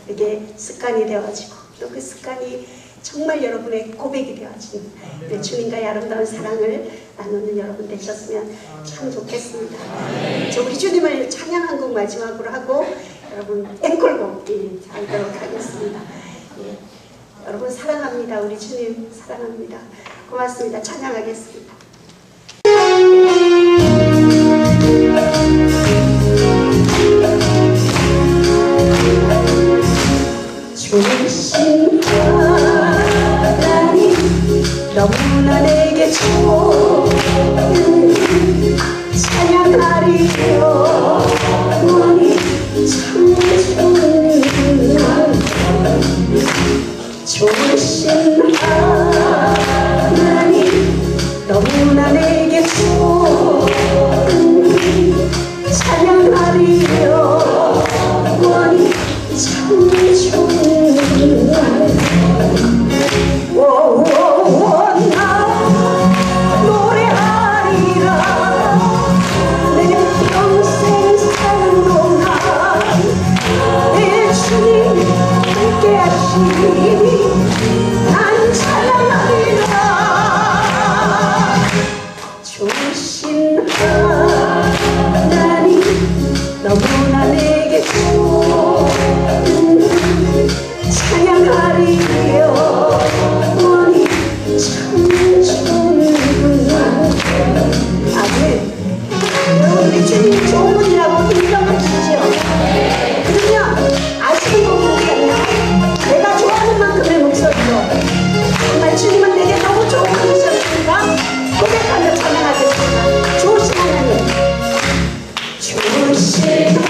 이게 습관이 되어지고 또 그 습관이 정말 여러분의 고백이 되어지는 주님과의 아름다운 사랑을 나누는 여러분 되셨으면 참 좋겠습니다. 저 우리 주님을 찬양 한 곡 마지막으로 하고 여러분 앵콜곡 하도록 하겠습니다. 여러분 사랑합니다. 우리 주님 사랑합니다. 고맙습니다. 찬양하겠습니다. 주신 하나님 너무나 내게 좋은 찬양하리요 원이 참 좋으신 하나님 너무나 내게 좋은 찬양하리요 원이 참 좋은 난 찬양하리라. 주신 하나님 너무나 내게 좋은 찬양하리요 원이 참 좋은 아멘. 여러분들이 주님 좋은 분이라고 인정하시죠? 그러면 아시는 곡이겠나? 내가 좋아하는 만큼의 목소리로 정말 주님은 내게 너무 좋은 분이셨습니다. 고백하며 찬양하겠습니다. 좋으신 하나님 주신